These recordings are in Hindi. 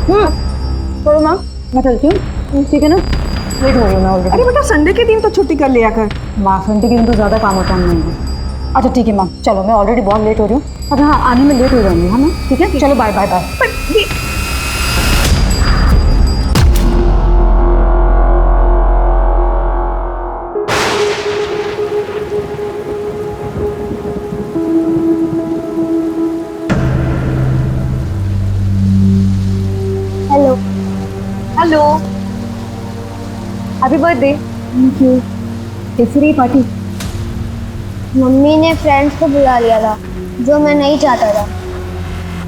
चलो माँ, मैं चलती हूँ, ठीक है ना? लेट हो गई मैं ऑलरेडी। अरे बेटा, संडे के दिन तो छुट्टी कर लिया कर। माँ, संडे के दिन तो ज़्यादा काम होता है मुझे। अच्छा ठीक है माँ, चलो मैं ऑलरेडी बहुत लेट हो रही हूँ। अच्छा हाँ, आने में लेट हो जाऊंगी, हाँ ना? ठीक है, चलो bye bye bye. Hello. Hello, happy birthday. Thank you. कैसी रही पार्टी? मम्मी ने फ्रेंड्स को बुला लिया था, जो मैं नहीं चाहता था।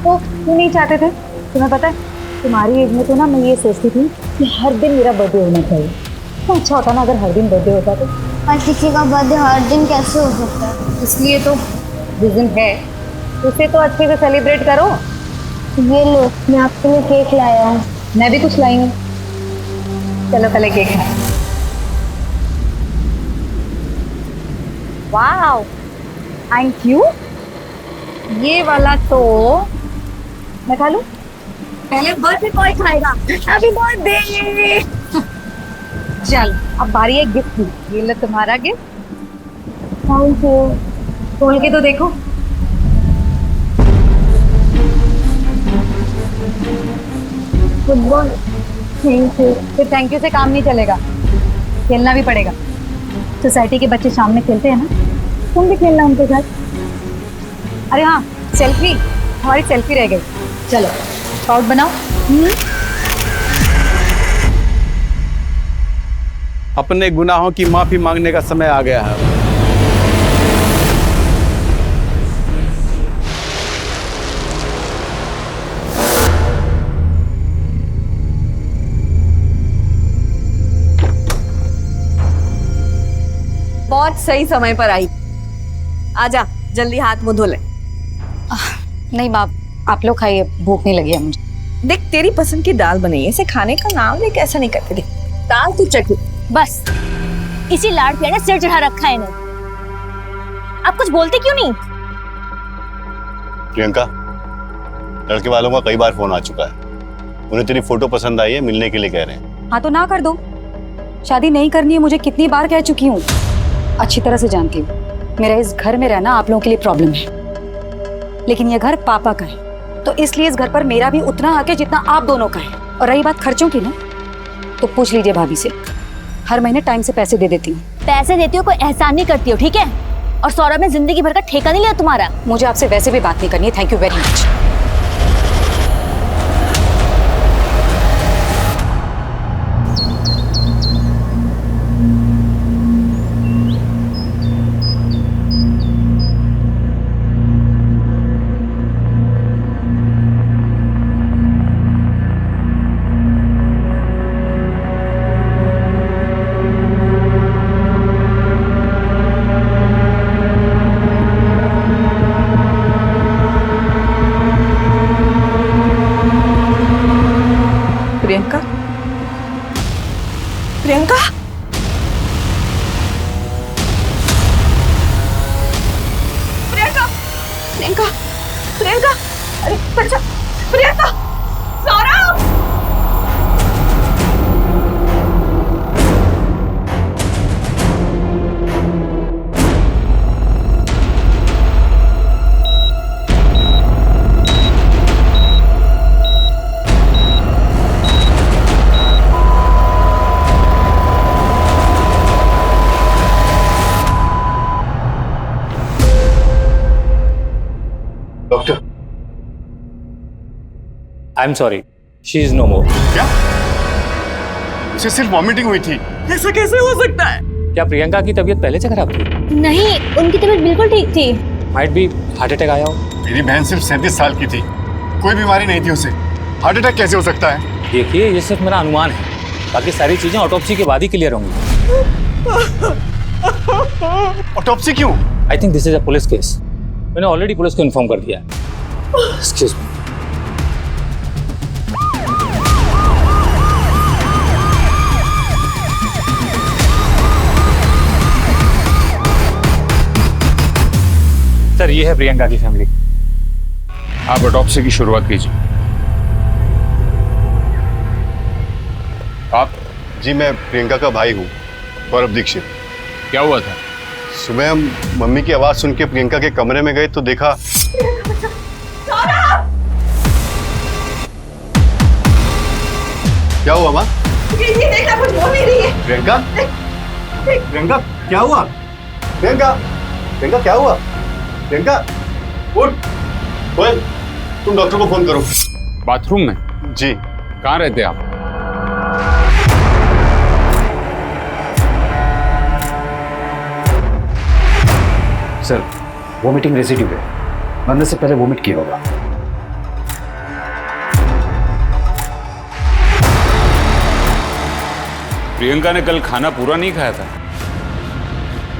तो क्यों नहीं चाहते थे? तुम्हें पता है तुम्हारी एज में तो ना मैं ये सोचती थी कि हर दिन मेरा बर्थडे होना चाहिए। तो अच्छा होता ना अगर हर दिन बर्थडे होता तो। पर किसी का बर्थडे हर दिन कैसे हो सकता है? इसलिए तो जिस दिन है उसे तो अच्छे से सेलिब्रेट करो। ये लो, मैं आपके लिए केक लाया हूँ। मैं भी कुछ लाई हूँ, चलो पहले केक खाएं। Wow, thank you. ये वाला तो मैं खा लूं? पहले बर्थडे बॉय खाएगा। Happy birthday. चल अब बारी है गिफ्ट की। ये लो तुम्हारा गिफ्ट। Thank you. खोल के तो देखो। फुटबॉल। Thank you. फिर थैंक यू से काम नहीं चलेगा, खेलना भी पड़ेगा। सोसाइटी के बच्चे शाम में खेलते हैं ना, तुम भी खेलना उनके साथ। अरे हाँ, सेल्फी, हमारी सेल्फी रह गई। चलो स्काउट बनाओ। अपने गुनाहों की माफी मांगने का समय आ गया है। बहुत सही समय पर आई। आजा, जल्दी हाथ मुंह धो ले। नहीं बाप, आप लोग खाइए, भूख नहीं लगी है मुझे। देख, तेरी पसंद की दाल बनी है, इसे खाने का नाम ले, कैसा नहीं करते। देख, दाल तू चख। बस इसी लाड़ प्यार ने सिर चढ़ा रखा है इन्हें। आप कुछ बोलते क्यों नहीं? प्रियंका, लड़के वालों का कई बार फोन आ चुका है, उन्हें तेरी फोटो पसंद आई है, मिलने के लिए कह रहे हैं। हाँ तो ना कर दो, शादी नहीं करनी है मुझे कितनी बार कह चुकी हूँ, अच्छी तरह से जानती हूँ। मेरा इस घर में रहना आप लोगों के लिए प्रॉब्लम है, लेकिन यह घर पापा का है, तो इसलिए इस घर पर मेरा भी उतना हक है जितना आप दोनों का है। और रही बात खर्चों की ना, तो पूछ लीजिए भाभी से, हर महीने टाइम से पैसे दे देती हूँ। पैसे देती हो, कोई एहसान नहीं करती हो, ठीक है? और सौरभ ने जिंदगी भर का ठेका नहीं लिया तुम्हारा। मुझे आपसे वैसे भी बात नहीं करनी है, thank you very much. Priyanka, Priyanka, Priyanka, Priyanka, Priyanka, अरे बच्चा, Priyanka, Saurabh. Doctor, I am sorry, she is no more. क्या? उसे सिर्फ वॉमिटिंग हुई थी। ऐसा कैसे हो सकता है? क्या प्रियंका की तबीयत पहले से खराब थी? नहीं, उनकी तबीयत बिल्कुल ठीक थी। माइट भी हार्ट अटैक आया हो। मेरी बहन सिर्फ 37 साल की थी, कोई बीमारी नहीं थी उसे। हार्ट अटैक कैसे हो सकता है? देखिए, ये सिर्फ मेरा अनुमान है, बाकी सारी चीजें ऑटोप्सी के बाद ही क्लियर होंगी। ऑटोप्सी क्यों? I think this is a police case. मैंने ऑलरेडी पुलिस को इन्फॉर्म कर दिया है। Excuse me. सर, ये है प्रियंका की फैमिली। आप ऑटोप्सी की शुरुआत कीजिए। आप? जी मैं प्रियंका का भाई हूँ, गौरव दीक्षित। क्या हुआ था? सुबह हम मम्मी की आवाज सुन के प्रियंका के कमरे में गए तो देखा। क्या हुआ माँ? ये देखना, कुछ बोल नहीं रही है। प्रियंका, प्रियंका क्या हुआ? प्रियंका, प्रियंका क्या हुआ? प्रियंका उठ। कोयल, तुम डॉक्टर को फोन करो। बाथरूम में? जी। कहाँ रहते आप? सर, वोमिटिंग रेसिड्यू है, मरने से पहले वोमिट किया होगा। प्रियंका ने कल खाना पूरा नहीं खाया था?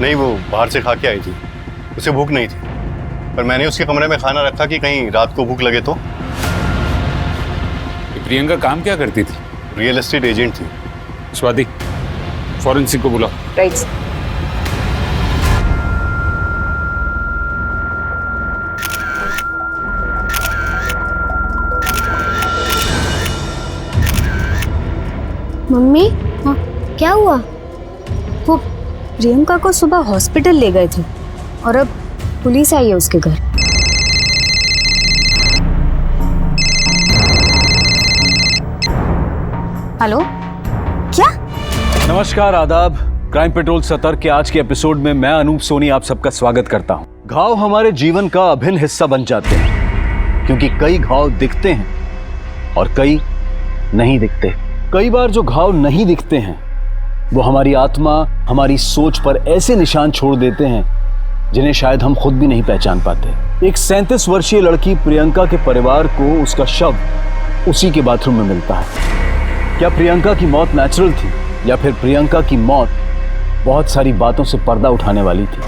नहीं, वो बाहर से खा के आई थी, उसे भूख नहीं थी, पर मैंने उसके कमरे में खाना रखा कि कहीं रात को भूख लगे तो। प्रियंका काम क्या करती थी? रियल एस्टेट एजेंट थी। स्वाति, फॉरेंसिक को बुलाओ। राइट। मम्मी, हाँ? क्या हुआ? वो प्रियंका को सुबह हॉस्पिटल ले गए थे और अब पुलिस आई है उसके घर। हेलो, क्या? नमस्कार, आदाब। क्राइम पेट्रोल सतर्क के आज के एपिसोड में मैं अनूप सोनी आप सबका स्वागत करता हूं। घाव हमारे जीवन का अभिन्न हिस्सा बन जाते हैं क्योंकि कई घाव दिखते हैं और कई नहीं दिखते। कई बार जो घाव नहीं दिखते हैं वो हमारी आत्मा, हमारी सोच पर ऐसे निशान छोड़ देते हैं जिन्हें शायद हम खुद भी नहीं पहचान पाते। एक 37 वर्षीय लड़की प्रियंका के परिवार को उसका शव उसी के बाथरूम में मिलता है। क्या प्रियंका की मौत नेचुरल थी या फिर प्रियंका की मौत बहुत सारी बातों से पर्दा उठाने वाली थी?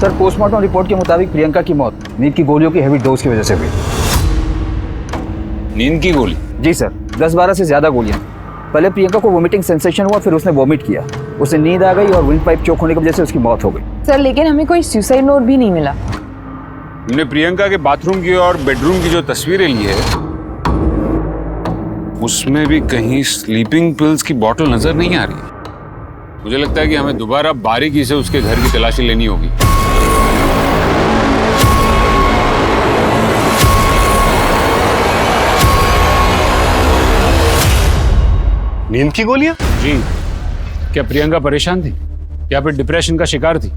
सर, पोस्टमार्टम रिपोर्ट के मुताबिक प्रियंका की मौत नींद की गोलियों की हेवी डोज की वजह से हुई। नींद की गोली? जी सर, 10-12 से ज्यादा गोलियां। पहले प्रियंका को वोमिटिंग सेंसेशन हुआ, फिर उसने वोमिट किया, उसे नींद आ गई और विंड पाइप चोक होने की वजह से उसकी मौत हो गई। सर, लेकिन हमें कोई सुसाइड नोट भी नहीं मिला। हमने प्रियंका के बाथरूम की और बेडरूम की जो तस्वीरें ली है उसमें भी कहीं स्लीपिंग पिल्स की बोतल नजर नहीं आ रही। मुझे लगता है कि हमें दोबारा बारीकी से उसके घर की तलाशी लेनी होगी। नींद की गोलियां? जी। क्या प्रियंका परेशान थी या फिर डिप्रेशन का शिकार थी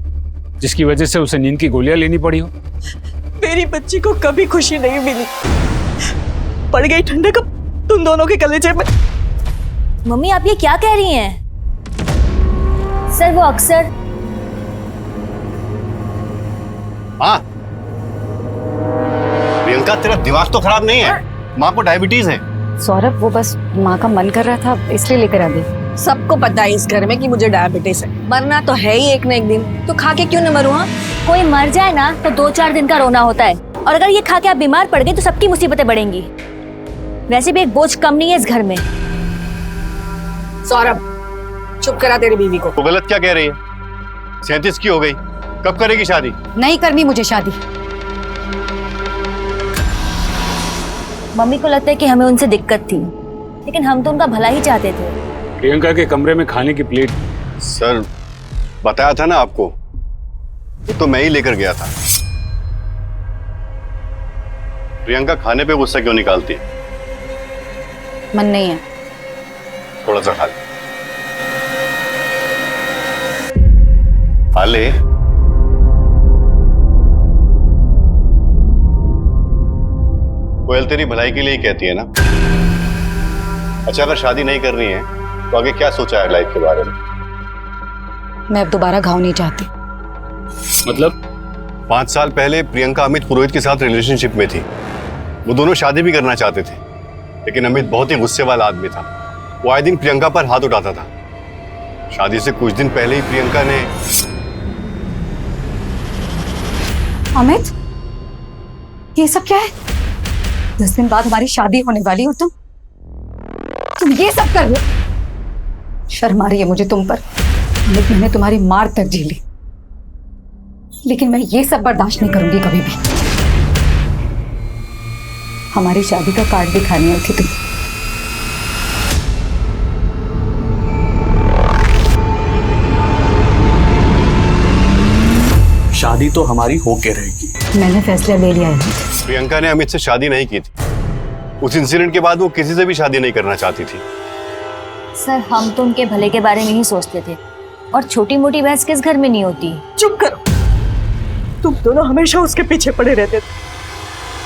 जिसकी वजह से उसे नींद की गोलियां लेनी पड़ी हो? मेरी बच्ची को कभी खुशी नहीं मिली, पड़ गई ठंडक तुम दोनों के कलेजे में। मम्मी, आप ये क्या कह रही हैं? सर, वो अक्सर हाँ, प्रियंका तेरा दिमाग तो खराब नहीं है, माँ को डायबिटीज है। सौरभ, वो बस माँ का मन कर रहा था इसलिए लेकर आ गई। सबको पता है इस घर में कि मुझे डायबिटीज है, मरना तो है ही एक न एक दिन, तो खा के क्यों न मरूं? हाँ, कोई मर जाए ना तो 2-4 दिन का रोना होता है, और अगर ये खा के आप बीमार पड़ गए तो सबकी मुसीबतें बढ़ेंगी। वैसे भी एक बोझ कम नहीं है इस घर में। सौरभ, चुप करा तेरी बीवी को। वो गलत क्या कह रही है? 37 की हो गई, कब करेगी शादी? नहीं करनी मुझे शादी। मम्मी को लगता है कि हमें उनसे दिक्कत थी, लेकिन हम तो उनका भला ही चाहते थे। प्रियंका के कमरे में खाने की प्लेट? सर, बताया था ना आपको, वो तो मैं ही लेकर गया था। प्रियंका खाने पे गुस्सा क्यों निकालती है? मन नहीं है। थोड़ा सा खा ले। खा ले। कोयल तेरी भलाई के लिए ही कहती है ना। अच्छा, अगर शादी नहीं करनी है तो आगे क्या सोचा है लाइफ के बारे में? मैं अब दोबारा घाव नहीं चाहती। मतलब? 5 साल पहले प्रियंका अमित पुरोहित के साथ रिलेशनशिप में थी। वो दोनों शादी भी करना चाहते थे, लेकिन अमित बहुत ही गुस्से वाला आदमी था। वो आए दिन प्रियंका पर हाथ उठाता था। शादी से कुछ दिन पहले ही प्रियंका ने... अमित, ये सब क्या है? 10 दिन बाद हमारी शादी होने वाली हो, तुम ये सब कर रहे हो? शर्म आ रही है मुझे तुम पर। अमित, मैंने तुम्हारी मार तक झेली, लेकिन मैं ये सब बर्दाश्त नहीं करूंगी कभी भी। हमारी शादी का कार्ड दिखाने आई थी तुम, शादी तो हमारी होके रहेगी। मैंने फैसला ले लिया है। प्रियंका ने अमित से शादी नहीं की थी। उस इंसिडेंट के बाद वो किसी से भी शादी नहीं करना चाहती थी। सर हम तो उनके भले के बारे में ही सोचते थे, और छोटी मोटी बहस किस घर में नहीं होती। चुप करो। तुम दोनों हमेशा उसके पीछे पड़े रहते थे।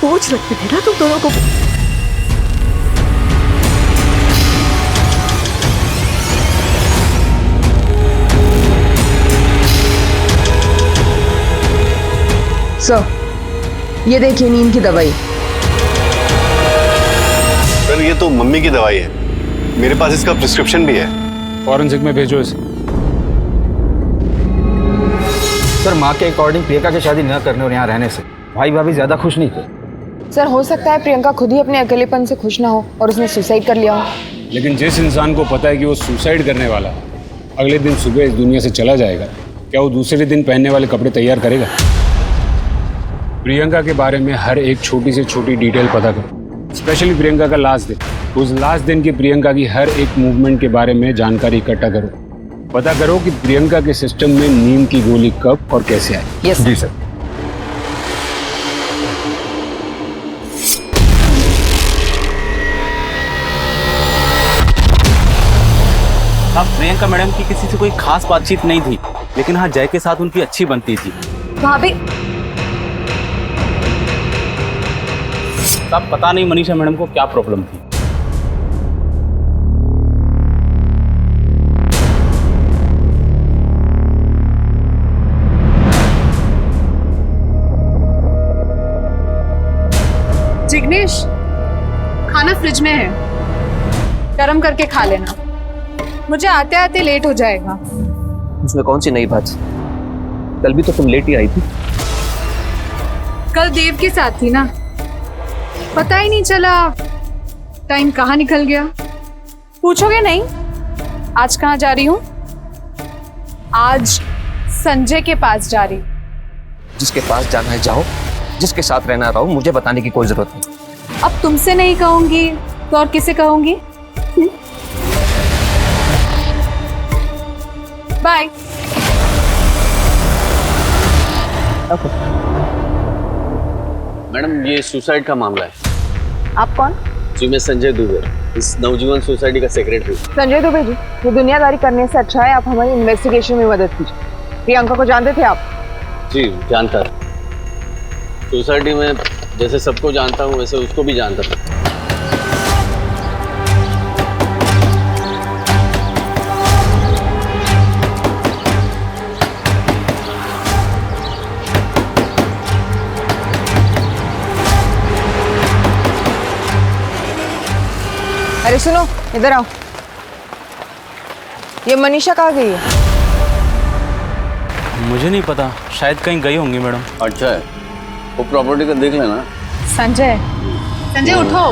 सोच रखते थे ना तुम दोनों को। सर ये देखिए नींद की दवाई। सर ये तो मम्मी की दवाई है, मेरे पास इसका प्रिस्क्रिप्शन भी है। फॉरेंसिक में भेजो इसे। सर माँ के अकॉर्डिंग प्रियंका की शादी न करने और यहाँ रहने से भाई भाभी ज्यादा खुश नहीं थे। सर हो सकता है प्रियंका खुद ही अपने अकेलेपन से खुश ना हो और उसने सुसाइड कर लिया हो। लेकिन जिस इंसान को पता है कि वो सुसाइड करने वाला है, अगले दिन सुबह इस दुनिया से चला जाएगा, क्या वो दूसरे दिन पहनने वाले कपड़े तैयार करेगा? प्रियंका के बारे में हर एक छोटी से छोटी डिटेल पता करो, स्पेशली प्रियंका का लास्ट दिन। उस लास्ट दिन की प्रियंका की हर एक मूवमेंट के बारे में जानकारी इकट्ठा करो। पता करो कि प्रियंका के सिस्टम में नींद की गोली कब और कैसे आई। यस जी सर। अब प्रियंका मैडम की किसी से कोई खास बातचीत नहीं थी, लेकिन हाँ जय के साथ उनकी अच्छी बनती थी। भाभी अब पता नहीं मनीषा मैडम को क्या प्रॉब्लम थी। जिग्नेश खाना फ्रिज में है, गरम करके खा लेना, मुझे आते आते लेट हो जाएगा। उसमें कौन सी नई बात? कल भी तो तुम लेट ही आई थी। कल देव के साथ थी ना, पता ही नहीं चला टाइम कहाँ निकल गया। पूछोगे नहीं आज कहाँ जा रही हूँ? आज संजय के पास जा रही। जिसके पास जाना है जाओ, जिसके साथ रहना रहो, मुझे बताने की कोई जरूरत नहीं। अब तुमसे नहीं कहूंगी तो और किसे कहूंगी? बाय। मैडम ये सुसाइड का मामला है। आप कौन? जी मैं संजय दुबे, इस नवजीवन सोसाइटी का सेक्रेटरी। संजय दुबे जी, ये दुनियादारी करने से अच्छा है आप हमारी इन्वेस्टिगेशन में मदद कीजिए। प्रियंका को जानते थे आप? जी जानता था। सोसाइटी में जैसे सबको जानता हूँ वैसे उसको भी जानता था। अरे सुनो इधर आओ, ये मनीषा कहाँ गई है? मुझे नहीं पता, शायद कहीं गई होंगी मैडम। अच्छा है, वो प्रॉपर्टी का देख लेना। संजय, संजय उठो।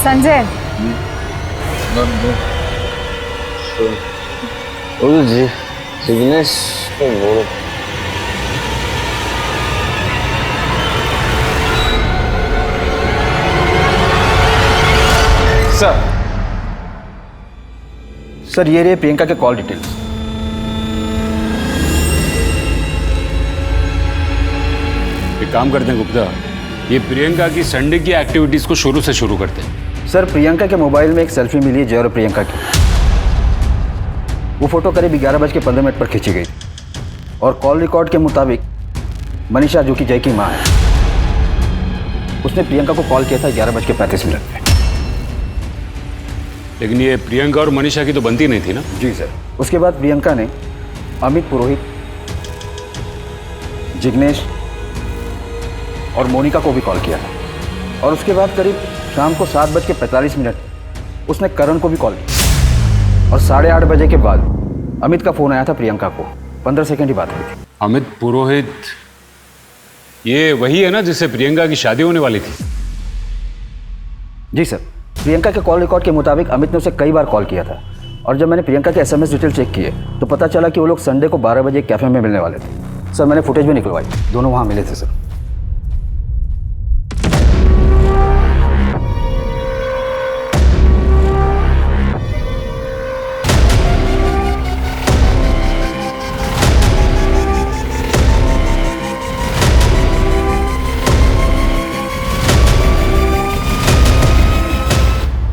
संजय जी जिग्नेश को बोलो। सर ये रही प्रियंका के कॉल डिटेल्स। एक काम करते हैं गुप्ता, ये प्रियंका की संडे की एक्टिविटीज को शुरू से शुरू करते हैं। सर प्रियंका के मोबाइल में एक सेल्फी मिली है जय और प्रियंका की। वो फोटो करीब 11:15 पर खींची गई और कॉल रिकॉर्ड के मुताबिक मनीषा जो कि जय की माँ है, उसने प्रियंका को कॉल किया था 11:35 पे। लेकिन ये प्रियंका और मनीषा की तो बनती नहीं थी ना? जी सर। उसके बाद प्रियंका ने अमित पुरोहित, जिग्नेश और मोनिका को भी कॉल किया था और उसके बाद करीब शाम को 7:45 उसने करण को भी कॉल किया और 8:30 बजे के बाद अमित का फोन आया था प्रियंका को। 15 सेकंड ही बात हुई थी। अमित पुरोहित ये वही है ना जिससे प्रियंका की शादी होने वाली थी? जी सर। प्रियंका के कॉल रिकॉर्ड के मुताबिक अमित ने उसे कई बार कॉल किया था और जब मैंने प्रियंका के SMS डिटेल चेक किए तो पता चला कि वो लोग संडे को 12 बजे कैफे में मिलने वाले थे। सर मैंने फुटेज भी निकलवाई, दोनों वहाँ मिले थे सर।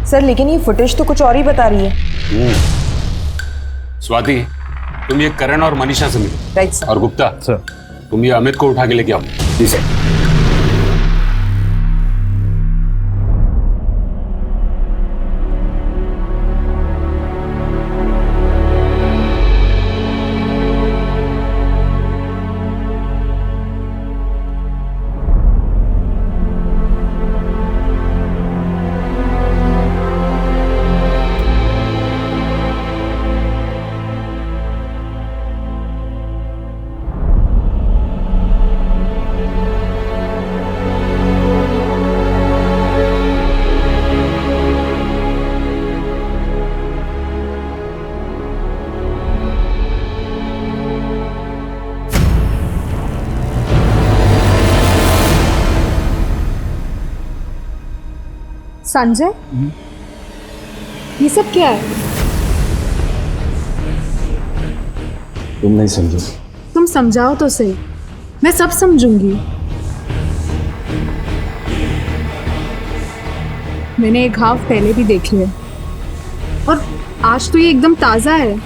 सर लेकिन ये फुटेज तो कुछ और ही बता रही है। स्वाति, तुम ये करण और मनीषा से मिलो। Right sir. और गुप्ता सर, तुम ये अमित को उठा के लेके आओ। जी सर। संजय, ये सब क्या है? तुम नहीं समझो। तुम समझाओ तो सही, मैं सब समझूंगी। मैंने एक घाव पहले भी देख लिया और आज तो ये एकदम ताजा है।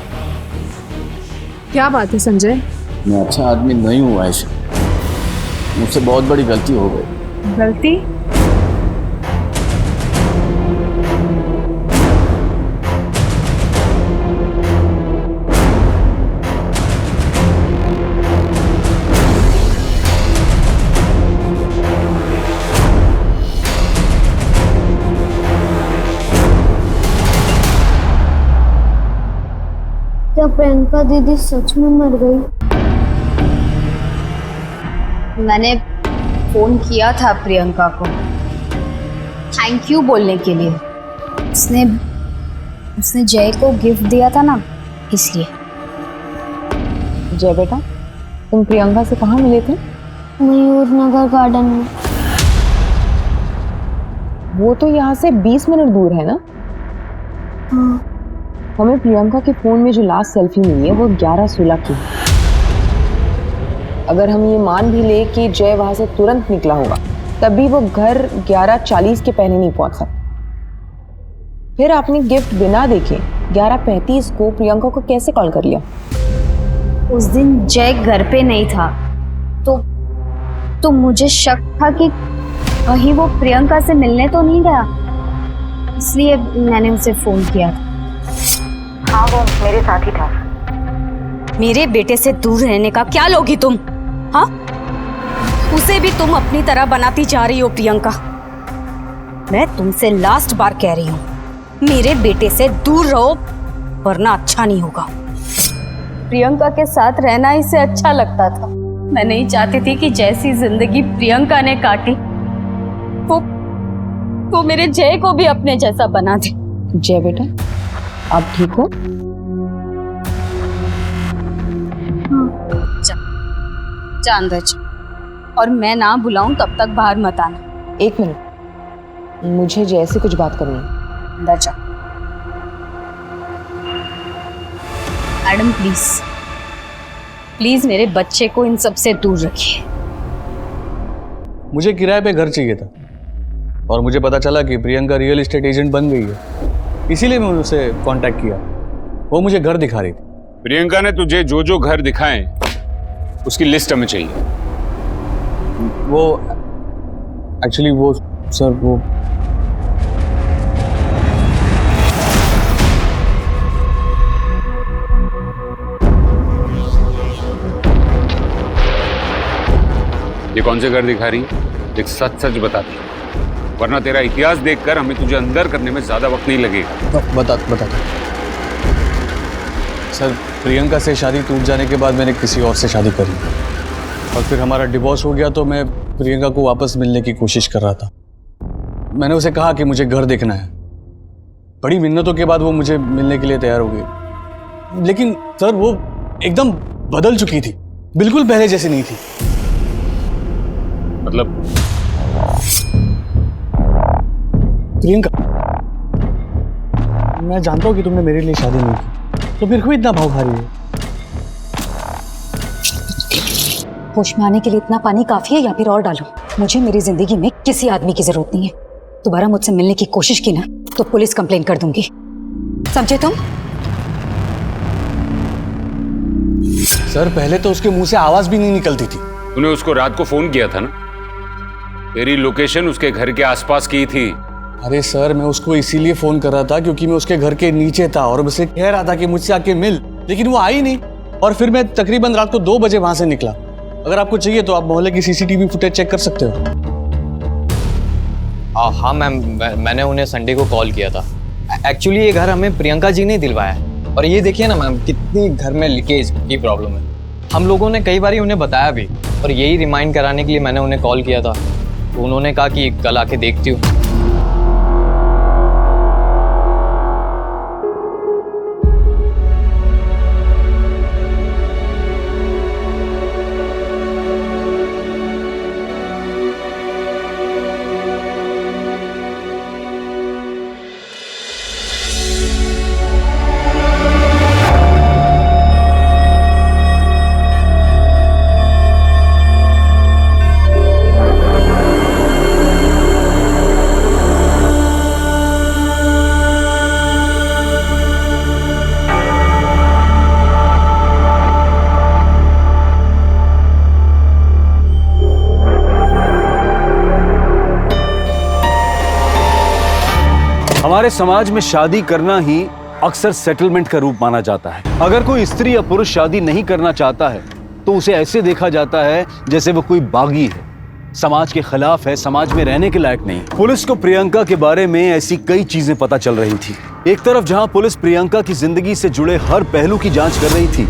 क्या बात है संजय? मैं अच्छा आदमी नहीं हूँ आयशा, मुझसे बहुत बड़ी गलती हो गई। गलती? क्या प्रियंका दीदी सच में मर गई? मैंने फोन किया था प्रियंका को थैंक यू बोलने के लिए। उसने जय को गिफ्ट दिया था ना, इसलिए। जय बेटा, तुम प्रियंका से कहाँ मिले थे? मयूर नगर गार्डन में। वो तो यहाँ से 20 मिनट दूर है ना? हाँ। हमें प्रियंका के फोन में जो लास्ट सेल्फी मिली है वो 11/16 की। अगर हम ये मान भी ले कि जय वहां से तुरंत निकला होगा, तब भी वो घर 11:40 के पहले नहीं पहुंच सकता। फिर आपने गिफ्ट बिना देखे 11:35 को प्रियंका को कैसे कॉल कर लिया? उस दिन जय घर पे नहीं था, तो मुझे शक था कि कहीं वो प्रियंका से मिलने तो नहीं गया, इसलिए मैंने उसे फोन किया था। हाँ, वो मेरे साथ ही था। मेरे बेटे से दूर रहने का क्या लोगी तुम? हाँ, उसे भी तुम अपनी तरह बनाती जा रही हो प्रियंका। मैं तुमसे लास्ट बार कह रही हूँ, मेरे बेटे से दूर रहो वरना अच्छा नहीं होगा। प्रियंका के साथ रहना इसे अच्छा लगता था। मैं नहीं चाहती थी कि जैसी जिंदगी प्रियंका ने काटी वो मेरे जय को भी अपने जैसा बना दे। जय बेटा, आप ठीक हो? जा अंदर जा, और मैं ना बुलाऊं तब तक बाहर मत आना। 1 मिनट, मुझे जय से कुछ बात करनी है। अंदर जा। मैडम प्लीज मेरे बच्चे को इन सब से दूर रखिए। मुझे किराए पे घर चाहिए था और मुझे पता चला कि प्रियंका रियल एस्टेट एजेंट बन गई है, इसीलिए मैं उसे कांटेक्ट किया। वो मुझे घर दिखा रही थी। प्रियंका ने तुझे जो जो घर दिखाए उसकी लिस्ट हमें चाहिए। वो एक्चुअली वो सर वो ये कौन से घर दिखा रही है? एक सच बताती, वरना तेरा इतिहास देखकर हमें तुझे अंदर करने में ज्यादा वक्त नहीं लगेगा। बता सर, प्रियंका से शादी टूट जाने के बाद मैंने किसी और से शादी कर ली और फिर हमारा डिवोर्स हो गया, तो मैं प्रियंका को वापस मिलने की कोशिश कर रहा था। मैंने उसे कहा कि मुझे घर देखना है। बड़ी मिन्नतों के बाद वो मुझे मिलने के लिए तैयार हो गई, लेकिन सर वो एकदम बदल चुकी थी, बिल्कुल पहले जैसी नहीं थी। मतलब प्रियंका, मैं जानता हूँ कि तुमने मेरे लिए शादी नहीं की, तो फिर क्यों इतना भाव खा रही है? होश में आने के लिए इतना पानी काफी है या फिर और डालो? मुझे मेरी जिंदगी में किसी आदमी की जरूरत नहीं है। दोबारा मुझसे मिलने की कोशिश की ना तो पुलिस कंप्लेन कर दूंगी, समझे तुम? सर पहले तो उसके मुंह से आवाज भी नहीं निकलती थी। तूने उसको रात को फोन किया था ना? तेरी लोकेशन उसके घर के आसपास की थी। अरे सर मैं उसको इसीलिए फोन कर रहा था क्योंकि मैं उसके घर के नीचे था और उसे कह रहा था कि मुझसे आके मिल, लेकिन वो आई नहीं। और फिर मैं तकरीबन रात को 2 बजे वहां से निकला। अगर आपको चाहिए तो आप मोहल्ले की सीसीटीवी फुटेज चेक कर सकते हो। हाँ मैम, मैंने उन्हें संडे को कॉल किया था। एक्चुअली ये घर हमें प्रियंका जी ने दिलवाया है। और ये देखिए ना मैम, कितनी घर में लीकेज की प्रॉब्लम है। हम लोगों ने कई बार उन्हें बताया भी, और यही रिमाइंड कराने के लिए मैंने उन्हें कॉल किया था। तो उन्होंने कहा कि कल आके देखती हूँ। हमारे समाज में शादी करना ही अक्सर सेटलमेंट का रूप माना जाता है। अगर कोई स्त्री या पुरुष शादी नहीं करना चाहता है तो उसे ऐसे देखा जाता है जैसे वो कोई बागी है, समाज के खिलाफ है, समाज में रहने के लायक नहीं। पुलिस को प्रियंका के बारे में ऐसी कई चीजें पता चल रही थी। एक तरफ जहां पुलिस प्रियंका की जिंदगी से जुड़े हर पहलू की जांच कर रही थी,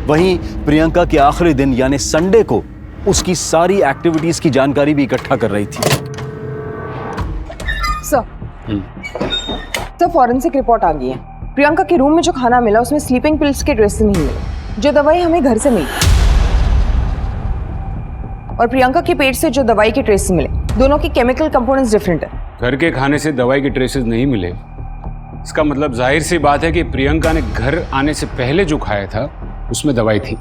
वहीं प्रियंका के आखिरी दिन यानी संडे को उसकी सारी एक्टिविटीज की जानकारी भी इकट्ठा कर रही थी। सर फॉरेंसिक रिपोर्ट आ गई है। प्रियंका के रूम में जो खाना मिला उसमें स्लीपिंग पिल्स के ट्रेसेस नहीं मिले, जो दवाई हमें घर से मिली। और प्रियंका के पेट से जो दवाई के ट्रेसेस मिले, दोनों की केमिकल कंपोनेंट्स डिफरेंट है। घर के खाने से दवाई के ट्रेसेस नहीं मिले, इसका मतलब जाहिर सी बात है कि प्रियंका ने घर आने से पहले जो खाया था उसमें दवाई थी।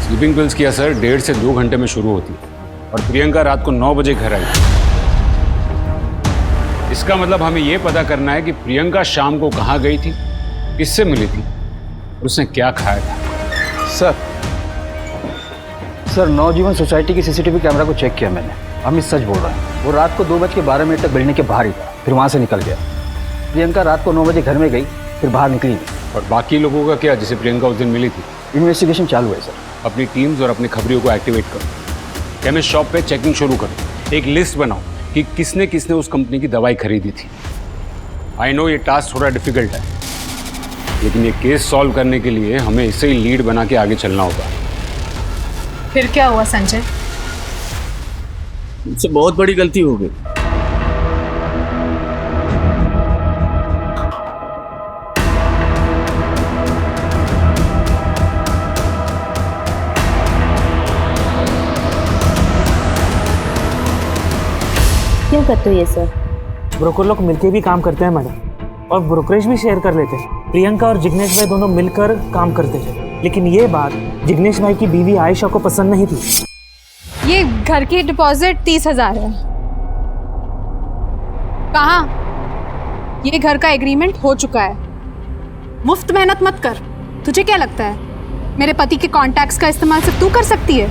स्लीपिंग पिल्स की असर 1.5 से 2 घंटे में शुरू होती और प्रियंका रात को 9 बजे घर आई। इसका मतलब हमें यह पता करना है कि प्रियंका शाम को कहाँ गई थी, किससे मिली थी, उसने क्या खाया था। सर नवजीवन सोसाइटी की सीसीटीवी कैमरा को चेक किया मैंने। अमित सच बोल रहा है। वो रात को 2:12 तक बिल्डिंग के बाहर ही था, फिर वहाँ से निकल गया। प्रियंका रात को 9 बजे घर में गई, फिर बाहर निकली नहीं। और बाकी लोगों का क्या, जिसे प्रियंका उस दिन मिली थी? इन्वेस्टिगेशन चालू है सर। अपनी टीम्स और अपनी खबरियों को एक्टिवेट करो। केमिस्ट शॉप पे चेकिंग शुरू करो। एक लिस्ट बनाओ कि किसने किसने उस कंपनी की दवाई खरीदी थी। आई नो ये टास्क थोड़ा डिफिकल्ट है, लेकिन ये केस सॉल्व करने के लिए हमें इसे ही लीड बना के आगे चलना होगा। फिर क्या हुआ संजय? मुझसे बहुत बड़ी गलती हो गई। क्यों करते हो ये सर? ब्रोकर लोग मिलकर भी काम करते हैं मैडम, और ब्रोकरेज भी शेयर कर लेते हैं। प्रियंका और जिग्नेश भाई दोनों मिलकर काम करते थे, लेकिन ये बात जिग्नेश भाई की बीवी आयशा को पसंद नहीं थी। ये घर की डिपॉजिट 30,000 है। कहाँ? ये घर का एग्रीमेंट हो चुका है। मुफ्त मेहनत मत कर। तुझे क्या लगता है मेरे पति के कॉन्टैक्ट्स का इस्तेमाल सिर्फ तू कर सकती है?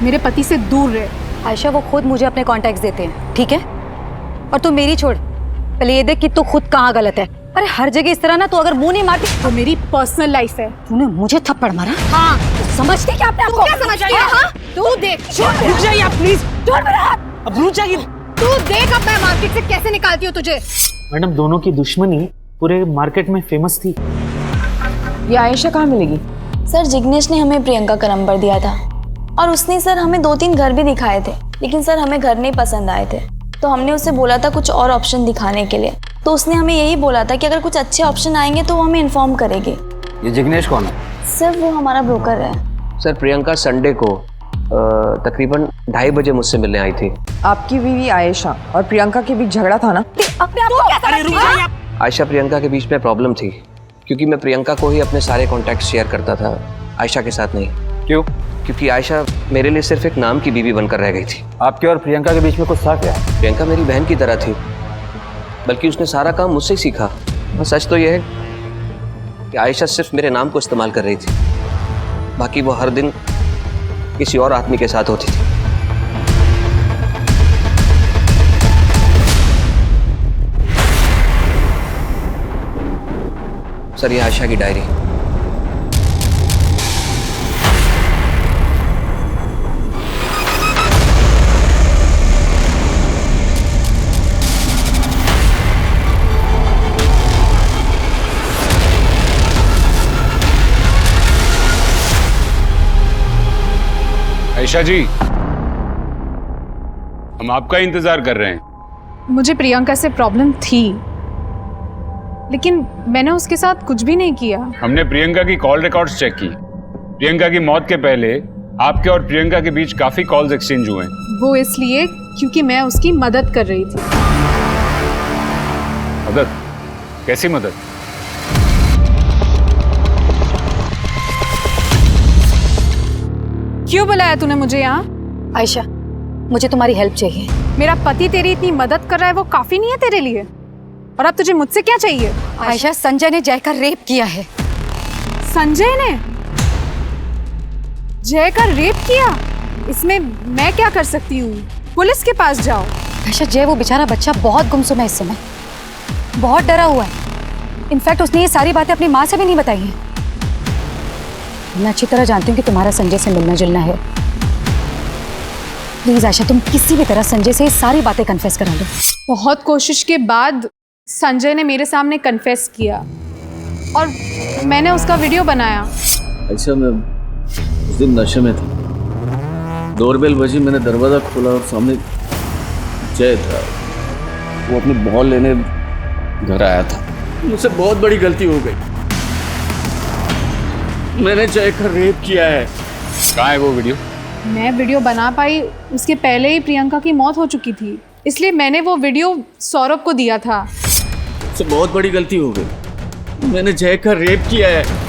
मेरे पति से दूर रहे। आयशा वो खुद मुझे अपने कॉन्टैक्ट्स देते हैं, ठीक है? और तू मेरी छोड़, पहले ये देख कि तू खुद कहाँ गलत है। अरे हर जगह इस तरह ना तू अगर मुंह नहीं मारती। वो मेरी पर्सनल लाइफ है। तूने मुझे थप्पड़ मारा? हाँ। समझती क्या अपने आप को? क्या समझ रही है? हाँ? तू देख। रुक जाइए आप प्लीज। छोड़ मेरा हाथ। अब रुक जाइए। तू देख अब मैं मार्केट से कैसे निकालती हूँ तुझे। मैडम दोनों की दुश्मनी पूरे मार्केट में फेमस थी। ये आयशा कहाँ मिलेगी? सर जिग्नेश ने हमें प्रियंका का नंबर दिया था, और उसने सर हमें 2-3 घर भी दिखाए थे, लेकिन सर हमें घर नहीं पसंद आए थे। तो हमने उसे बोला था कुछ और ऑप्शन दिखाने के लिए, तो उसने हमें यही बोला था कि अगर कुछ अच्छे ऑप्शन आएंगे तो वो हमें इन्फॉर्म करेगी। ये जिग्नेश कौन है? सर वो हमारा ब्रोकर है। सर प्रियंका संडे को तकरीबन 2:30 बजे मुझसे मिलने आई थी। आपकी बीवी आयशा और प्रियंका के बीच झगड़ा था ना? आयशा प्रियंका के बीच में प्रॉब्लम थी, क्योंकि मैं प्रियंका को ही अपने सारे कॉन्टैक्ट शेयर करता था, आयशा के साथ नहीं। क्यों? क्योंकि आयशा मेरे लिए सिर्फ एक नाम की बीवी बनकर रह गई थी। आपके और प्रियंका के बीच में कुछ था क्या? प्रियंका मेरी बहन की तरह थी, बल्कि उसने सारा काम मुझसे ही सीखा। और सच तो यह है कि आयशा सिर्फ मेरे नाम को इस्तेमाल कर रही थी, बाकी वो हर दिन किसी और आदमी के साथ होती थी। सर, ये आयशा की डायरी। आयशा जी, हम आपका इंतजार कर रहे हैं। मुझे प्रियंका से प्रॉब्लम थी, लेकिन मैंने उसके साथ कुछ भी नहीं किया। हमने प्रियंका की कॉल रिकॉर्ड्स चेक की। प्रियंका की मौत के पहले आपके और प्रियंका के बीच काफी कॉल्स एक्सचेंज हुए। वो इसलिए क्योंकि मैं उसकी मदद कर रही थी। मदद? कैसी मदद? क्यों बुलाया तूने मुझे यहाँ? आयशा, मुझे तुम्हारी हेल्प चाहिए। मेरा पति तेरी इतनी मदद कर रहा है, वो काफी नहीं है तेरे लिए? और अब तुझे मुझसे क्या चाहिए? आयशा, संजय ने जय का रेप किया है। संजय ने जय का रेप किया? इसमें मैं क्या कर सकती हूँ? पुलिस के पास जाओ। आयशा, जय वो बेचारा बच्चा बहुत गुमसुम है इस समय, बहुत डरा हुआ है। इनफैक्ट उसने ये सारी बातें अपनी माँ से भी नहीं बताई हैं। मैं अच्छी तरह जानती हूँ कि तुम्हारा संजय से मिलना जुलना है। प्लीज आयशा, तुम किसी भी तरह संजय से ये सारी बातें कन्फेस करा दो। बहुत कोशिश के बाद संजय ने मेरे सामने कन्फेस किया और मैंने उसका वीडियो बनाया। अच्छा, मैं उस दिन नशे में था। डोरबेल बजी, मैंने दरवाजा खोला और सामने जय था। वो अपनी बॉल लेने घर आया था। मुझसे बहुत बड़ी गलती हो गई। मैंने जय का रेप किया है। कहाँ है वो वीडियो? मैं वीडियो बना पाई उसके पहले ही प्रियंका की मौत हो चुकी थी, इसलिए मैंने वो वीडियो सौरभ को दिया था। मुझसे बहुत बड़ी गलती हो गई। मैंने जय का रेप किया है।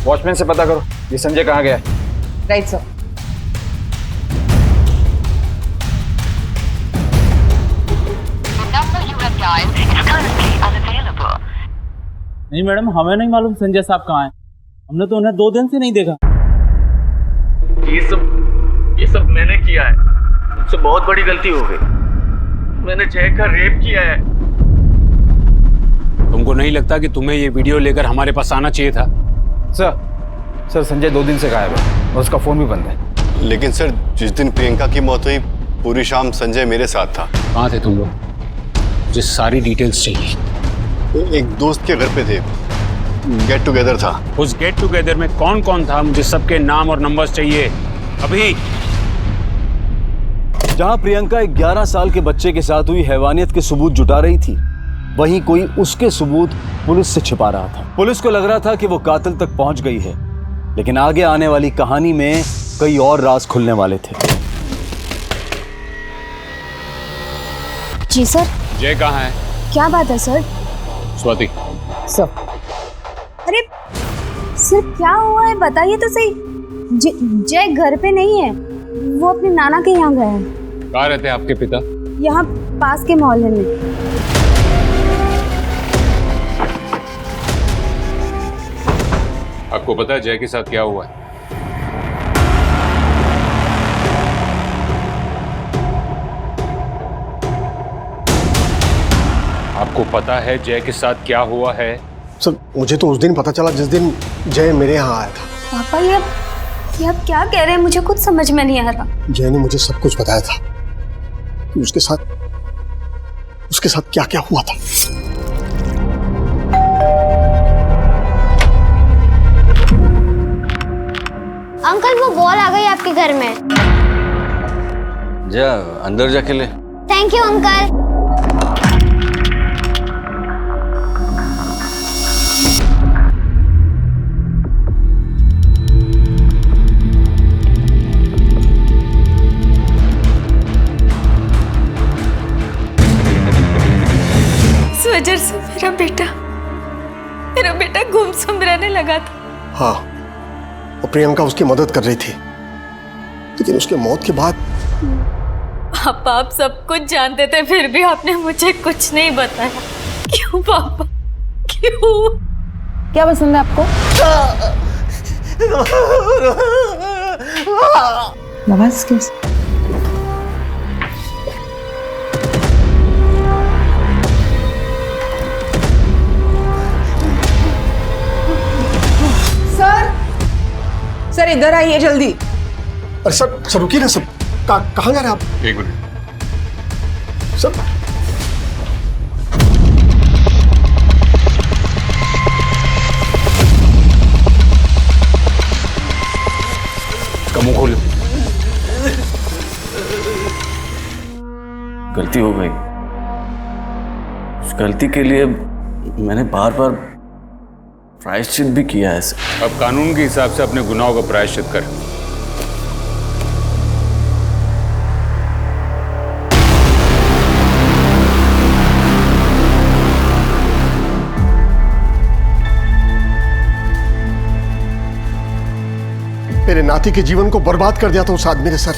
वॉचमैन से पता करो ये संजय कहाँ गया है। Right sir. नहीं मैडम, हमें नहीं मालूम संजय साहब कहाँ हैं। हमने तो उन्हें 2 दिन से नहीं देखा। ये सब मैंने किया है। मुझसे बहुत बड़ी गलती हो गई। मैंने जय का रेप किया है। तुमको नहीं लगता कि तुम्हें ये वीडियो लेकर हमारे पास आना चाहिए था? सर संजय 2 दिन से गायब है और उसका फोन भी बंद है। लेकिन सर, जिस दिन प्रियंका की मौत हुई पूरी शाम संजय मेरे साथ था। कहाँ थे तुम लोग? मुझे सारी डिटेल्स चाहिए। एक दोस्त के घर पे थे, गेट टुगेदर था। उस गेट टुगेदर में कौन कौन था? मुझे सबके नाम और नंबर्स चाहिए अभी। जहां प्रियंका एक 11 साल के बच्चे के साथ हुई हैवानियत के सबूत जुटा रही थी, वहीं कोई उसके सबूत पुलिस से छिपा रहा था। पुलिस को लग रहा था कि वो कातिल तक पहुंच गई है, लेकिन आगे आने वाली कहानी में कई और राज खुलने वाले थे। जी सर। जय कहाँ है? क्या बात है सर? स्वाति। सर। अरे सर, क्या हुआ है बताइए तो सही। जय घर पे नहीं है, वो अपने नाना के यहाँ गए हैं। कहाँ रहते हैं आपके पिता? यहाँ पास के मोहल्ले में। आपको पता है जय के साथ क्या हुआ है? आपको पता है जय के साथ क्या हुआ है? सर, मुझे तो उस दिन पता चला जिस दिन जय मेरे यहाँ आया था। पापा ये आप क्या कह रहे हैं? मुझे कुछ समझ में नहीं आ रहा। जय ने मुझे सब कुछ बताया था कि उसके साथ क्या क्या हुआ था। अंकल, वो बॉल आ गई आपके घर में। जा अंदर जाके ले। Thank you uncle. नजर से मेरा बेटा गुमसुम रहने लगा था। हाँ, और प्रियंका उसकी मदद कर रही थी, लेकिन उसके मौत के बाद पापा आप सब कुछ जानते थे, फिर भी आपने मुझे कुछ नहीं बताया। क्यों पापा, क्यों? क्या पसंद है आपको? नवाज किस? सर इधर आइए जल्दी। अरे सर रुकिए ना सर, कहाँ जा रहे हैं आप? एक मिनट सर। इसका मुंह खोलो। गलती हो गई। उस गलती के लिए मैंने बार बार प्रायश्चित भी किया है सर। अब कानून के हिसाब से अपने गुनाहों का प्रायश्चित कर। मेरे नाती के जीवन को बर्बाद कर दिया था उस आदमी ने सर।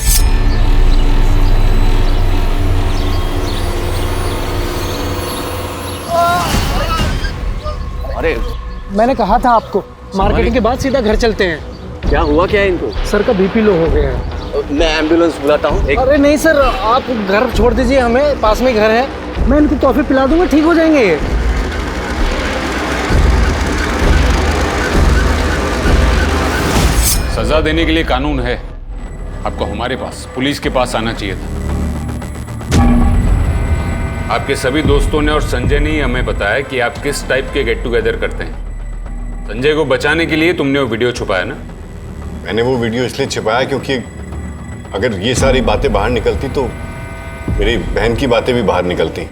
अरे मैंने कहा था आपको, मार्केटिंग के बाद सीधा घर चलते हैं। क्या हुआ क्या है इनको? सर का बीपी लो हो गया है। मैं एम्बुलेंस बुलाता हूँ। अरे नहीं सर, आप घर छोड़ दीजिए, हमें पास में घर है, मैं इनको कॉफी पिला दूंगा, ठीक हो जाएंगे ये। सजा देने के लिए कानून है। आपको हमारे पास, पुलिस के पास आना चाहिए था। आपके सभी दोस्तों ने और संजय ने ही हमें बताया कि आप किस टाइप के गेट टुगेदर करते हैं। संजय को बचाने के लिए तुमने वो वीडियो छुपाया ना? मैंने वो वीडियो इसलिए छिपाया क्योंकि अगर ये सारी बातें बाहर निकलती तो मेरी बहन की बातें भी बाहर निकलती।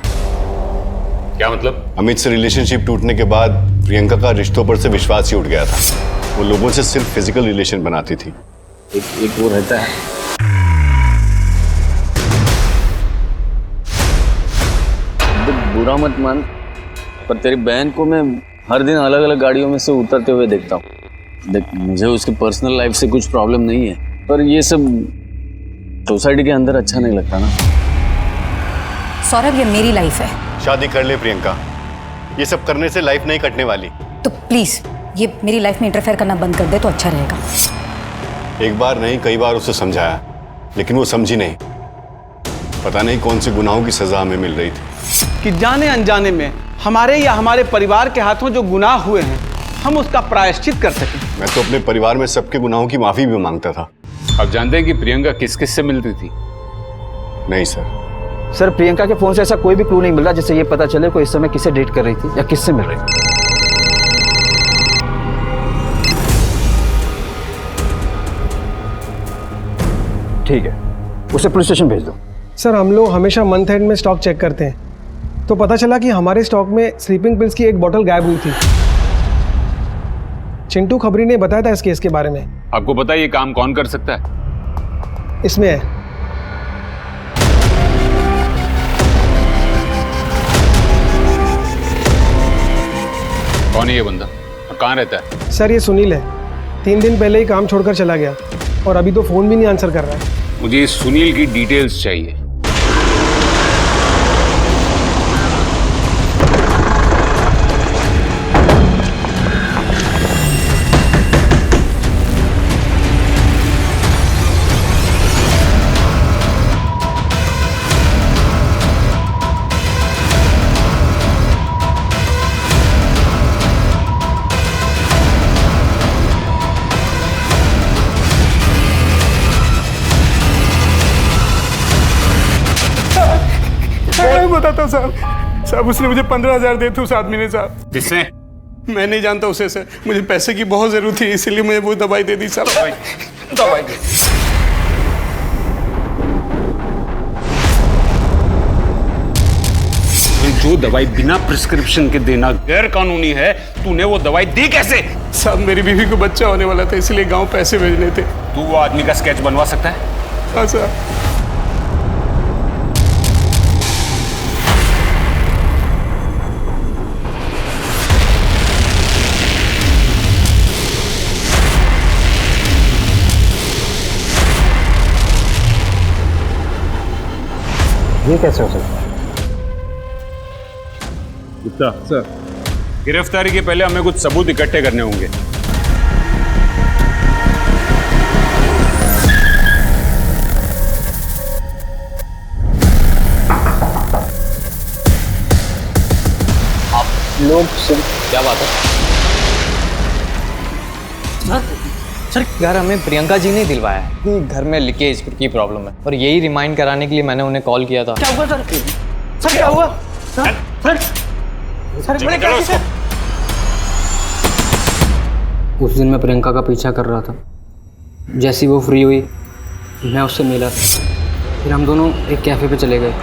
क्या मतलब? अमित से रिलेशनशिप टूटने के बाद प्रियंका का रिश्तों पर से विश्वास ही उठ गया था। वो लोगों से सिर्फ फिजिकल रिलेशन बनाती थी। एक वो रहता है, बुरा मत मान, पर तेरी बहन को मैं हर दिन अलग अलग गाड़ियों में से उतरते हुए देखता हूँ। देख, मुझे उसकी पर्सनल लाइफ से कुछ प्रॉब्लम नहीं है, पर ये सब सोसाइटी के अंदर अच्छा नहीं लगता ना। सौरभ, ये मेरी लाइफ है। शादी कर ले प्रियंका, ये सब करने से लाइफ नहीं कटने वाली। तो प्लीज ये मेरी लाइफ में इंटरफेयर करना बंद कर दे तो अच्छा रहेगा। एक बार नहीं, कई बार उसे समझाया, लेकिन वो समझी नहीं। पता नहीं कौन से गुनाहों की सजा हमें मिल रही थी कि जाने अनजाने में हमारे या हमारे परिवार के हाथों जो गुनाह हुए हैं, हम उसका प्रायश्चित कर सकें। मैं तो अपने परिवार में सबके गुनाहों की माफी भी मांगता था। आप जानते हैं कि प्रियंका किस किस से मिलती थी? नहीं सर। सर, प्रियंका के फोन से ऐसा कोई भी क्लू नहीं मिल रहा जिससे ये पता चले कोई इस समय किससे डेट कर रही थी या किससे मिल रही थी। ठीक है, उसे पुलिस स्टेशन भेज दो। सर, हम लोग हमेशा मंथ एंड में स्टॉक चेक करते हैं, तो पता चला कि हमारे स्टॉक में स्लीपिंग पिल्स की एक बोतल गायब हुई थी। चिंटू खबरी ने बताया था इस केस के बारे में। आपको पता है ये काम कौन कर सकता है? इसमें है। कौन है ये बंदा और कहाँ रहता है? सर, ये सुनील है। 3 दिन पहले ही काम छोड़कर चला गया और अभी तो फोन भी नहीं आंसर कर रहा है। मुझे इस सुनील की डिटेल्स चाहिए। बताता साहब, उसने मुझे 15,000 दिए थे उस आदमी ने साहब। किसने? मैं नहीं जानता उसे सर, मुझे पैसे की बहुत जरूरत थी, इसलिए मुझे वो दवाई दे दी साहब। दवाई दे। जो दवाई बिना प्रिस्क्रिप्शन के देना गैर कानूनी है, तूने वो दवाई दी कैसे? साहब, मेरी बीवी को बच्चा होने वाला था, इसलिए गांव पैसे भेजने थे। तू वो आदमी का स्केच बनवा सकता है? हाँ साहब। ये कैसे हो सकता है? गुप्ता सर, गिरफ्तारी के पहले हमें कुछ सबूत इकट्ठे करने होंगे। आप लोग क्या बात है सर? घर हमें प्रियंका जी ने दिलवाया है कि घर में लीकेज की प्रॉब्लम है, और यही रिमाइंड कराने के लिए मैंने उन्हें कॉल किया था। क्या हुआ सर? सर क्या हुआ? सर सर मैंने क्या किया? उस दिन मैं प्रियंका का पीछा कर रहा था। जैसी वो फ्री हुई मैं उससे मिला, फिर हम दोनों एक कैफ़े पे चले गए।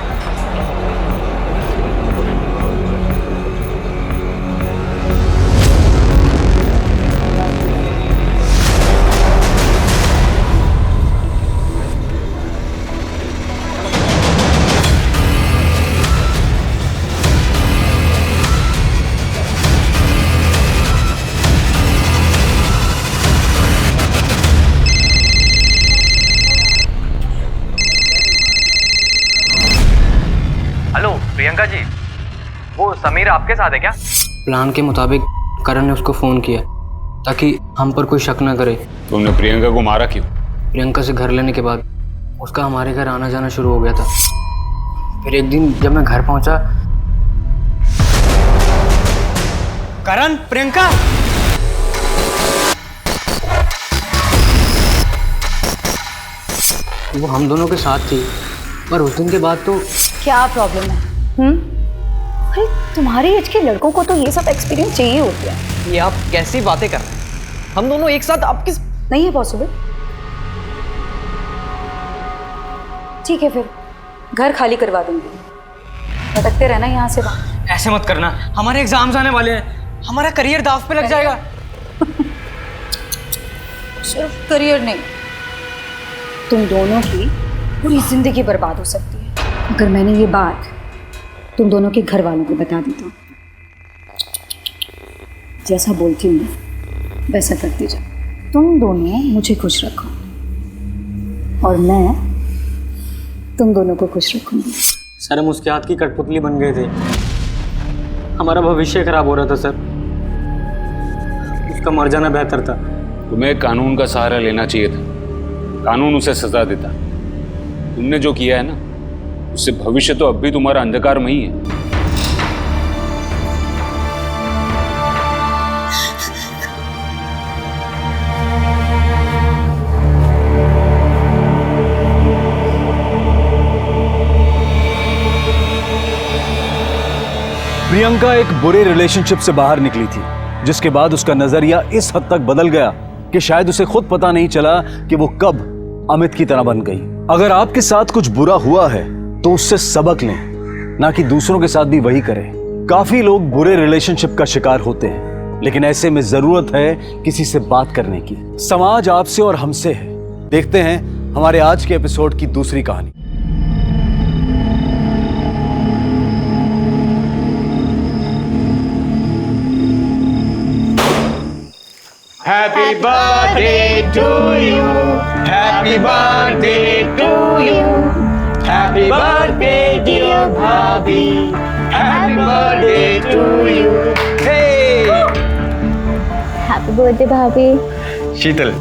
प्रियंका जी, वो समीर आपके साथ है क्या? प्लान के मुताबिक करण ने उसको फ़ोन किया ताकि हम पर कोई शक न करे। तुमने प्रियंका को मारा क्यों? प्रियंका से घर लेने के बाद उसका हमारे घर आना जाना शुरू हो गया था। फिर एक दिन जब मैं घर पहुंचा, करण, प्रियंका, वो हम दोनों के साथ थी, पर उस दिन के बाद तो क्या प्रॉब्लम है? अरे तुम्हारी एज के लड़कों को तो ये सब एक्सपीरियंस चाहिए होती है। ये आप कैसी बातें कर रहे हैं? हम दोनों एक साथ, आप किस? नहीं है पॉसिबल। ठीक है, फिर घर खाली करवा दूंगी, भटकते रहना यहाँ से वहाँ। ऐसे मत करना, हमारे एग्जाम्स आने वाले हैं, हमारा करियर दाव पे लग जाएगा। सिर्फ करियर नहीं, तुम दोनों की पूरी जिंदगी बर्बाद हो सकती है अगर मैंने ये बात तुम दोनों के घर वालों को बता दी तो। जैसा बोलती हूँ वैसा करती जाओ। तुम दोनों मुझे खुश रखो और मैं तुम दोनों को खुश रखूंगी। सर, हम उसके हाथ की कठपुतली बन गए थे। हमारा भविष्य खराब हो रहा था सर। उसका मर जाना बेहतर था। तुम्हें कानून का सहारा लेना चाहिए था, कानून उसे सजा देता। तुमने जो किया है ना, उससे भविष्य तो अब भी तुम्हारा अंधकार में ही है। प्रियंका एक बुरे रिलेशनशिप से बाहर निकली थी, जिसके बाद उसका नजरिया इस हद तक बदल गया कि शायद उसे खुद पता नहीं चला कि वो कब अमित की तरह बन गई। अगर आपके साथ कुछ बुरा हुआ है तो उससे सबक लें, ना कि दूसरों के साथ भी वही करें। काफी लोग बुरे रिलेशनशिप का शिकार होते हैं, लेकिन ऐसे में जरूरत है किसी से बात करने की। समाज आपसे और हमसे है। देखते हैं हमारे आज के एपिसोड की दूसरी कहानी। Happy birthday to you. Happy birthday to you. Happy birthday dear Bhabhi. Happy birthday to you. Hey. Happy birthday भाभी। शीतल,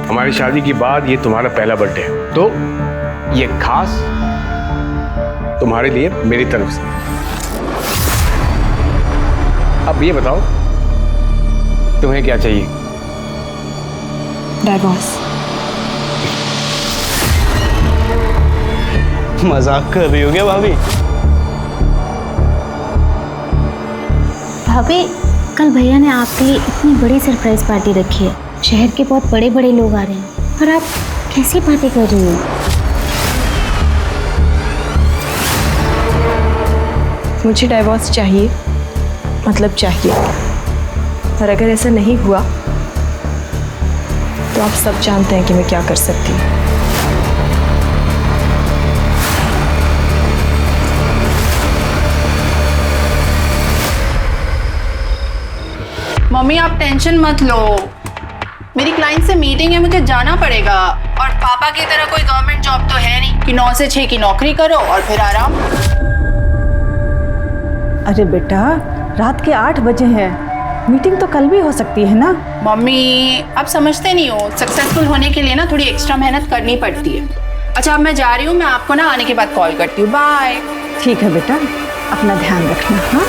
हमारी शादी के बाद ये तुम्हारा पहला बर्थडे है, तो ये खास तुम्हारे लिए मेरी तरफ से। अब ये बताओ तुम्हें क्या चाहिए? डाइवोर्स। मजाक कर रही हो क्या भाभी? भाभी, कल भैया ने आपके लिए इतनी बड़ी सरप्राइज पार्टी रखी है। शहर के बहुत बड़े बड़े लोग आ रहे हैं और आप कैसी पार्टी कर रही हो? मुझे डाइवोर्स चाहिए, मतलब चाहिए। और अगर ऐसा नहीं हुआ तो आप सब जानते हैं कि मैं क्या कर सकती हूँ। मम्मी आप टेंशन मत लो, मेरी क्लाइंट से मीटिंग है, मुझे जाना पड़ेगा। और पापा की तरह कोई गवर्नमेंट जॉब तो है नहीं कि 9 से 6 की नौकरी करो और फिर आराम। अरे बेटा, रात के 8 बजे हैं, मीटिंग तो कल भी हो सकती है ना। मम्मी आप समझते नहीं हो, सक्सेसफुल होने के लिए ना थोड़ी एक्स्ट्रा मेहनत करनी पड़ती है। अच्छा अब मैं जा रही हूँ, मैं आपको ना आने के बाद कॉल करती हूँ। बाय। ठीक है बेटा, अपना ध्यान रखना। हाँ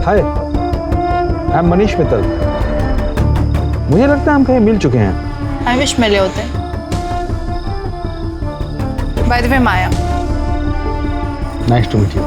हाय, आई एम मनीष मित्तल। मुझे लगता है हम कहीं मिल चुके हैं। आई विश मिले होते। By the way Maya. Nice to meet you.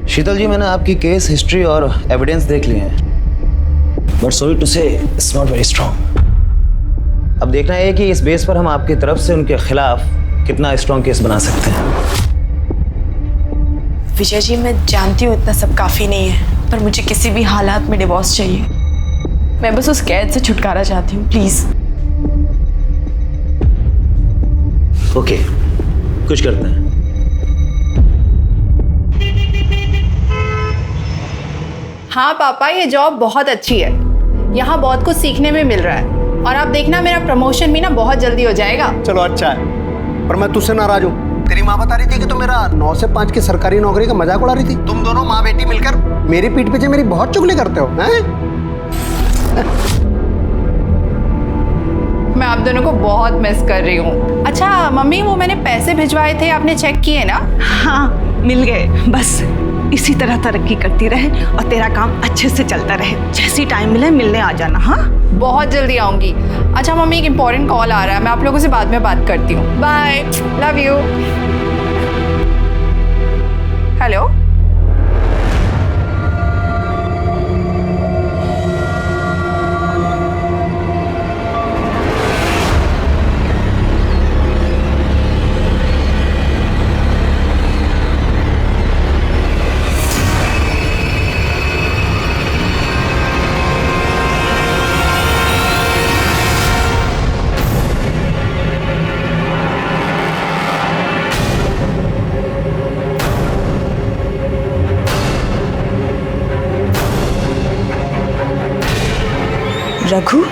Sheetal ji, मैंने आपकी केस हिस्ट्री और एविडेंस देख लिए हैं, but sorry to say it's not very strong. अब देखना है कि इस बेस पर हम आपकी तरफ से उनके खिलाफ कितना स्ट्रॉन्ग केस बना सकते हैं। विजय जी, मैं जानती हूँ इतना सब काफ़ी नहीं है, पर मुझे किसी भी हालात में डिवोर्स चाहिए। मैं बस उस कैद से छुटकारा चाहती हूँ, प्लीज़। ओके, कुछ करते हैं। हाँ पापा, ये जॉब बहुत अच्छी है, यहाँ बहुत कुछ सीखने में मिल रहा है। और आप देखना मेरा प्रमोशन भी ना बहुत जल्दी हो जाएगा। चलो अच्छा है, पर मैं तुझसे नाराज हूँ। तेरी माँ बता रही थी कि तू मेरा 9 से 5 की सरकारी नौकरी का मजाक उड़ा रही थी। तुम दोनों माँ बेटी मिलकर मेरी पीठ पीछे मेरी बहुत चुगली करते हो, हैं? मैं आप दोनों को बहुत मिस कर रही हूँ। अच्छा मम्मी, वो मैंने पैसे भिजवाए थे, आपने चेक किए ना? हाँ, मिल गए। बस इसी तरह तरक्की करती रहे और तेरा काम अच्छे से चलता रहे। जैसी टाइम मिले मिलने आ जाना। हाँ, बहुत जल्दी आऊंगी। अच्छा मम्मी, एक इम्पोर्टेंट कॉल आ रहा है, मैं आप लोगों से बाद में बात करती हूँ। Bye, love you. Hello, Raghu,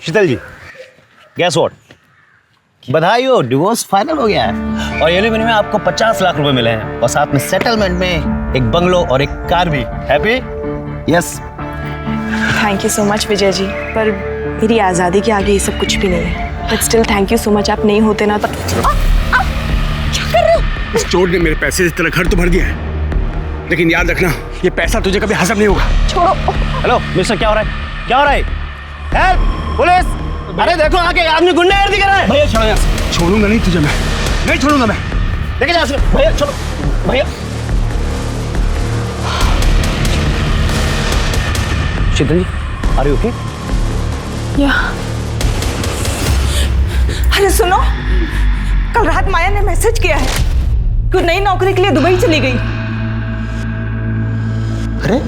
Sheetal ji, guess what, बधाई हो, डिवोर्स फाइनल हो गया है और एलिमनी में आपको 50 लाख रुपए मिले हैं और साथ में सेटलमेंट में एक बंगलो और एक कार भी। Happy? Yes. Thank you so much Vijay ji, पर मेरी आज़ादी के आगे ये सब कुछ भी नहीं है। But still thank you so much, आप नहीं होते ना तो। क्या कर रहे हो? इस चोर ने मेरे पैसे से तेरा घर तो भर दिया है, लेकिन याद रखना ये पैसा तुझे कभी हजम नहीं होगा। छोड़ो। हेलो मिस्टर, क्या हो रहा है? क्या हो रहा है? हेल्प! पुलिस! अरे देखो आगे आदमी गुंडागर्दी कर रहा है। भैया छोड़ो यार। छोड़ूंगा नहीं तुझे, मैं नहीं छोड़ूंगा मैं। लेके जा भैया, छोड़ो भैया। शीतल जी, आर यू ओके? या अरे सुनो, कल रात माया ने मैसेज किया है कि वो नई नौकरी के लिए दुबई चली गई। अरे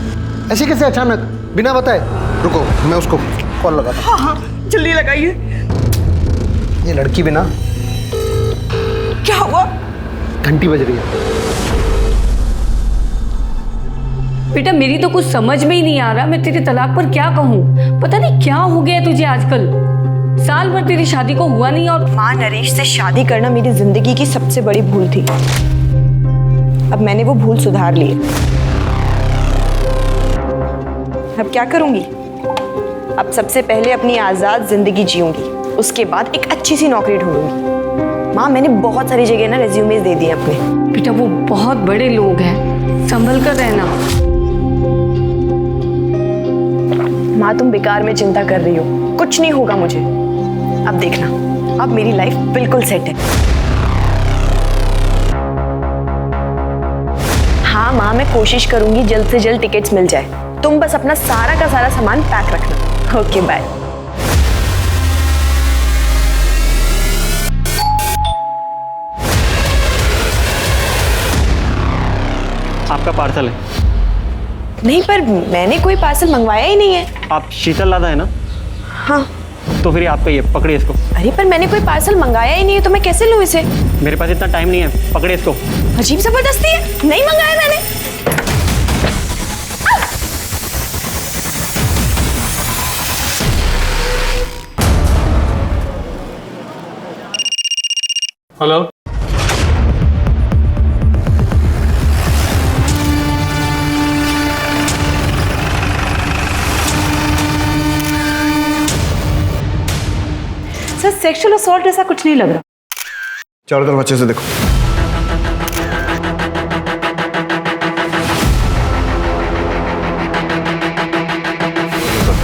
ऐसे कैसे अचानक, बिना बताए? रुको मैं उसको कॉल लगाता हूं। हाँ हाँ जल्दी लगाइए। ये लड़की बिना। क्या हुआ? घंटी बज रही है। बेटा मेरी तो कुछ समझ में ही नहीं आ रहा, मैं तेरे तलाक पर क्या कहूँ। पता नहीं क्या हो गया तुझे आजकल, साल भर तेरी शादी को हुआ नहीं। और माँ, नरेश से शादी करना मेरी जिंदगी की सबसे बड़ी भूल थी। अब मैंने वो भूल सुधार ली है। अब क्या करूंगी? अब सबसे पहले अपनी आजाद जिंदगी जीऊंगी, उसके बाद एक अच्छी सी नौकरी ढूंढूंगी। माँ, मैंने बहुत सारी जगह ना रेज्यूमेज दे दिए अपने। बेटा वो बहुत बड़े लोग हैं, संभल कर रहना। माँ, तुम बेकार में चिंता कर रही हो, कुछ नहीं होगा मुझे। अब देखना, अब मेरी लाइफ बिल्कुल सेट है। हाँ माँ, मैं कोशिश करूंगी जल्द से जल्द टिकट्स मिल जाए। तुम बस अपना सारा का सारा सामान पैक रखना। Okay bye. आपका पार्सल है। नहीं, पर मैंने कोई पार्सल मंगवाया ही नहीं है। आप शीतल लादा है ना? हाँ। तो फिर आप पे ये पकड़िए इसको। अरे पर मैंने कोई पार्सल मंगाया ही नहीं है, तो मैं कैसे लूँ इसे? मेरे पास इतना टाइम नहीं है, पकड़िए इसको। अजीब जबरदस्ती है, नहीं मंगाया मैंने। हेलो, सर सेक्सुअल असॉल्ट ऐसा कुछ नहीं लग रहा। चारों तरफ अच्छे से देखो।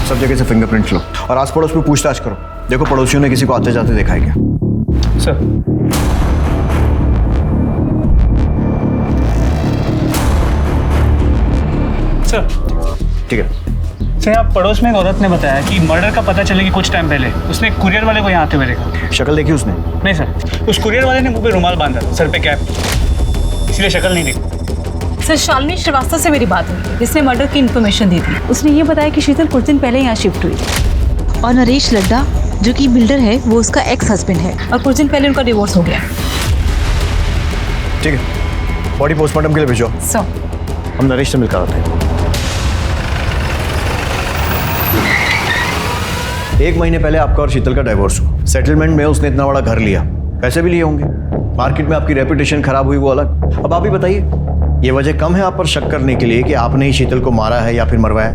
सब जगह से फिंगरप्रिंट लो और आस पड़ोस में पूछताछ करो। देखो पड़ोसियों ने किसी को आते जाते देखा है क्या? सर सर ठीक है। सर, आप पड़ोस में एक औरत ने बताया कि मर्डर का पता चलने के कुछ टाइम पहले उसने कुरियर वाले को यहाँ आते हुए देखा। शक्ल देखी उसने? नहीं सर, उस कुरियर वाले ने मुंह पे रुमाल बांधा, सर पे कैप, इसलिए शक्ल नहीं देखी। सर शालिनी श्रीवास्तव से मेरी बात हुई, जिसने मर्डर की इन्फॉर्मेशन दी थी। उसने ये बताया कि शीतल कुछ दिन पहले यहाँ शिफ्ट हुई और नरेश लड्डा जो कि बिल्डर है वो उसका एक्स हस्बैंड है और कुछ दिन पहले उनका डिवोर्स हो गया। ठीक है, बॉडी पोस्टमार्टम के लिए भेजो। सर हम नरेश से मिलकर आते हैं। 1 महीने पहले आपका और शीतल का डाइवोर्स हुआ। सेटलमेंट में उसने इतना बड़ा घर लिया, पैसे भी लिए होंगे, मार्केट में आपकी रेपुटेशन खराब हुई वो अलग। अब आप ही बताइए, ये वजह कम है आप पर शक करने के लिए कि आपने ही शीतल को मारा है या फिर मरवाया?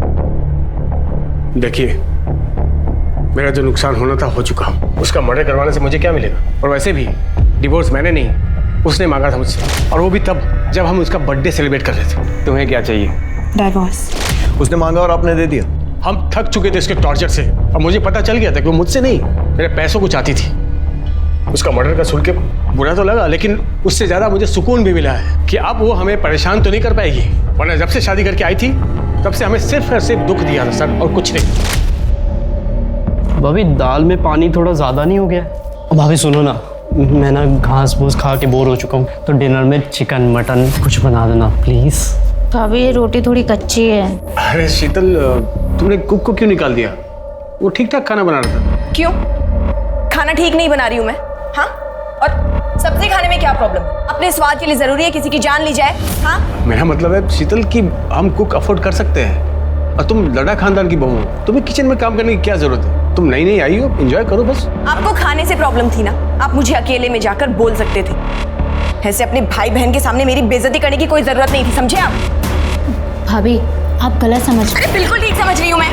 देखिए, मेरा जो नुकसान होना था हो चुका। उसका मर्डर करवाने से मुझे क्या मिलेगा? और वैसे भी डिवोर्स मैंने नहीं, उसने मांगा था मुझसे, और वो भी तब जब हम उसका बर्थडे सेलिब्रेट कर रहे थे। तुम्हें क्या चाहिए? डाइवोर्स। उसने मांगा और आपने दे दिया। हम थक चुके थे इसके टॉर्चर से, और मुझे पता चल गया था कि वो मुझसे नहीं, मेरे पैसों को चाहती थी। उसका मर्डर का सुन के बुरा तो लगा, लेकिन उससे ज़्यादा मुझे सुकून भी मिला है कि अब वो हमें परेशान तो नहीं कर पाएगी। वरना जब से शादी करके आई थी तब से हमें सिर्फ और सिर्फ दुख दिया था सर, और कुछ नहीं। भाभी, दाल में पानी थोड़ा ज़्यादा नहीं हो गया? भाभी सुनो ना, मैं ना घास फूस खा के बोर हो चुका हूँ, तो डिनर में चिकन मटन कुछ बना देना प्लीज़। भाभी ये रोटी थोड़ी कच्ची है। अरे शीतल, तुमने कुक को क्यों निकाल दिया? वो ठीक ठाक खाना बना रहा था। क्यों? खाना ठीक नहीं बना रही हूँ मैं? हाँ, और सब्जी खाने में क्या प्रॉब्लम? अपने स्वाद के लिए जरूरी है किसी की जान ली जाए? हाँ, मेरा मतलब है शीतल कि हम कुक अफोर्ड कर सकते हैं, और तुम लड़ा खानदान की बहू हो, तुम्हें किचन में काम करने की क्या जरूरत है? तुम नई नई आई हो, एंजॉय करो बस। आपको खाने से प्रॉब्लम थी ना, आप मुझे अकेले में जाकर बोल सकते थे। ऐसे अपने भाई बहन के सामने मेरी बेइज्जती करने की कोई जरूरत नहीं थी, समझे आप? भाभी आप गलत समझ रहे। बिल्कुल ठीक समझ रही हूँ मैं।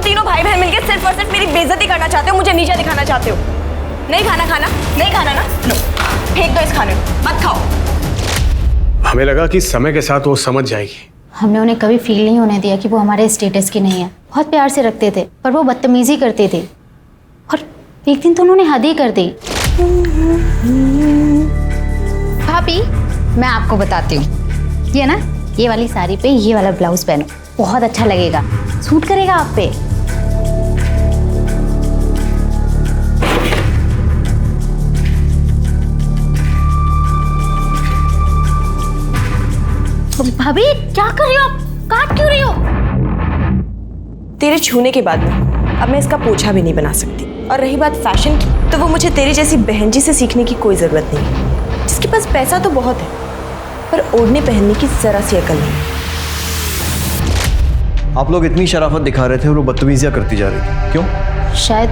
तीनों भाई बहन मिलकर सिर्फ और सिर्फ मेरी बेइज्जती करना चाहते हो, मुझे नीचा दिखाना चाहते हो। नहीं खाना नहीं खाना ना, लो फेंक दो इस खाने को, मत खाओ। हमें लगा कि समय के साथ वो समझ जाएगी। हमने उन्हें कभी फील नहीं होने दिया कि वो हमारे स्टेटस की नहीं है। बहुत प्यार से रखते थे, पर वो बदतमीजी करते थे और एक दिन तो उन्होंने हद ही कर दी। भाभी, मैं आपको बताती हूँ, ये ना, ये वाली साड़ी पे ये वाला ब्लाउज पहनो, बहुत अच्छा लगेगा, सूट करेगा आप पे। भाभी क्या कर रही हो आप? काट क्यों रही हो? तेरे छूने के बाद में अब मैं इसका पोछा भी नहीं बना सकती। और रही बात फैशन की, तो वो मुझे तेरी जैसी बहन जी से सीखने की कोई ज़रूरत नहीं है, जिसके पास पैसा तो बहुत है पर ओढ़ने पहनने की जरा सी अकल नहीं। आप लोग इतनी शराफत दिखा रहे थे और वो बदतमीजियां करती जा रही थी, क्यों? शायद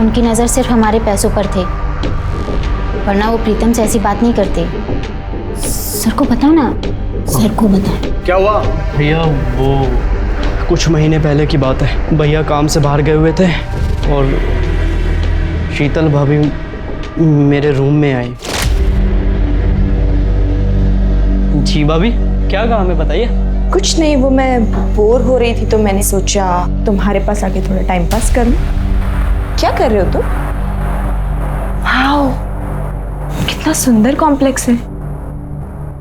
उनकी नज़र सिर्फ हमारे पैसों पर थे, वरना वो प्रीतम से ऐसी बात नहीं करते। सर को बताओ ना, सर को बताओ। क्या हुआ? भैया वो कुछ महीने पहले की बात है, भैया काम से बाहर गए हुए थे और शीतल भाभी मेरे रूम में आई। जी भाभी, क्या कहा हमें बताइए। कुछ नहीं, वो मैं बोर हो रही थी तो मैंने सोचा तुम्हारे पास आके थोड़ा टाइम पास कर लूं। क्या कर रहे हो तुम? वाओ, कितना सुंदर कॉम्प्लेक्स है।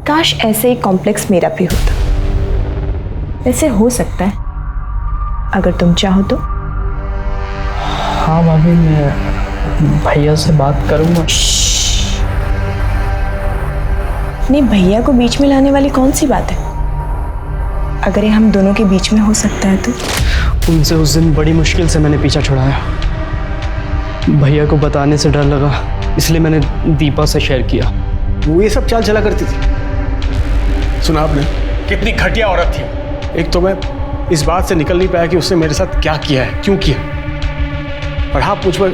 काश ऐसे ही कॉम्प्लेक्स मेरा भी होता। ऐसे हो सकता है अगर तुम चाहो तो। हाँ भाभी, मैं भैया से बात करूँगा। नहीं, भैया को बीच में लाने वाली कौन सी बात है? अगर ये हम दोनों के बीच में हो सकता है तो। उनसे उस दिन बड़ी मुश्किल से मैंने पीछा छुड़ाया। भैया को बताने से डर लगा, इसलिए मैंने दीपा से शेयर किया। वो ये सब चाल चला करती थी। सुना आपने? कितनी घटिया औरत थी। एक तो मैं इस बात से निकल नहीं पाया कि उसने मेरे साथ क्या किया है, क्यों किया, और आप मुझ पर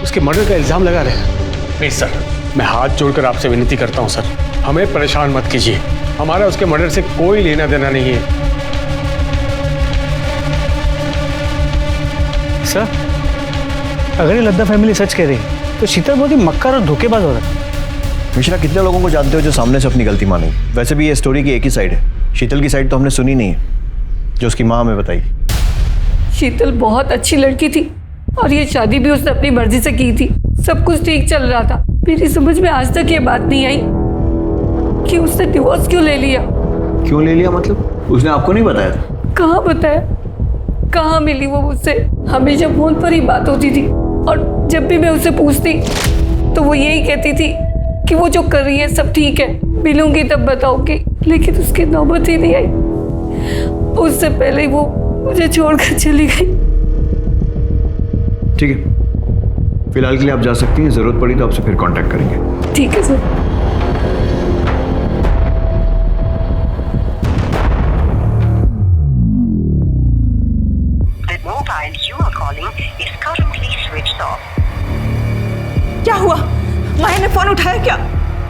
उसके मर्डर का इल्जाम लगा रहे हैं। प्लीज सर, मैं हाथ जोड़कर आपसे विनती करता हूँ सर, हमें परेशान मत कीजिए। हमारा उसके मर्डर से कोई लेना देना नहीं है। सर, अगर ये लद्दा फैमिली सच कह रही है तो शीतल बहुत ही मक्कार और धोखेबाज हो रहा है। मिश्रा, कितने लोगों को जानते हो जो सामने से अपनी गलती मानेगी? वैसे भी ये स्टोरी की एक ही साइड है, शीतल की साइड तो हमने सुनी नहीं है जो उसकी माँ हमें बताई। शीतल बहुत अच्छी लड़की थी और ये शादी भी उसने अपनी मर्जी से की थी। सब कुछ ठीक चल रहा था। मेरी समझ में आज तक ये बात नहीं आई कि उसने डिवोर्स क्यों ले लिया। क्यों ले लिया मतलब? उसने आपको नहीं बताया था? कहाँ बताया, कहाँ मिली वो मुझसे। हमेशा फोन पर ही बात होती थी और जब भी मैं उससे पूछती तो वो यही कहती थी कि वो जो कर रही है सब ठीक है, मिलूंगी तब बताऊंगी। लेकिन उसकी नौबत ही नहीं आई। उससे पहले वो मुझे छोड़कर चली गई। ठीक है, फिलहाल के लिए आप जा सकती हैं, जरूरत पड़ी तो आपसे फिर कांटेक्ट करेंगे। ठीक है सर। क्या हुआ? माया ने फोन उठाया क्या?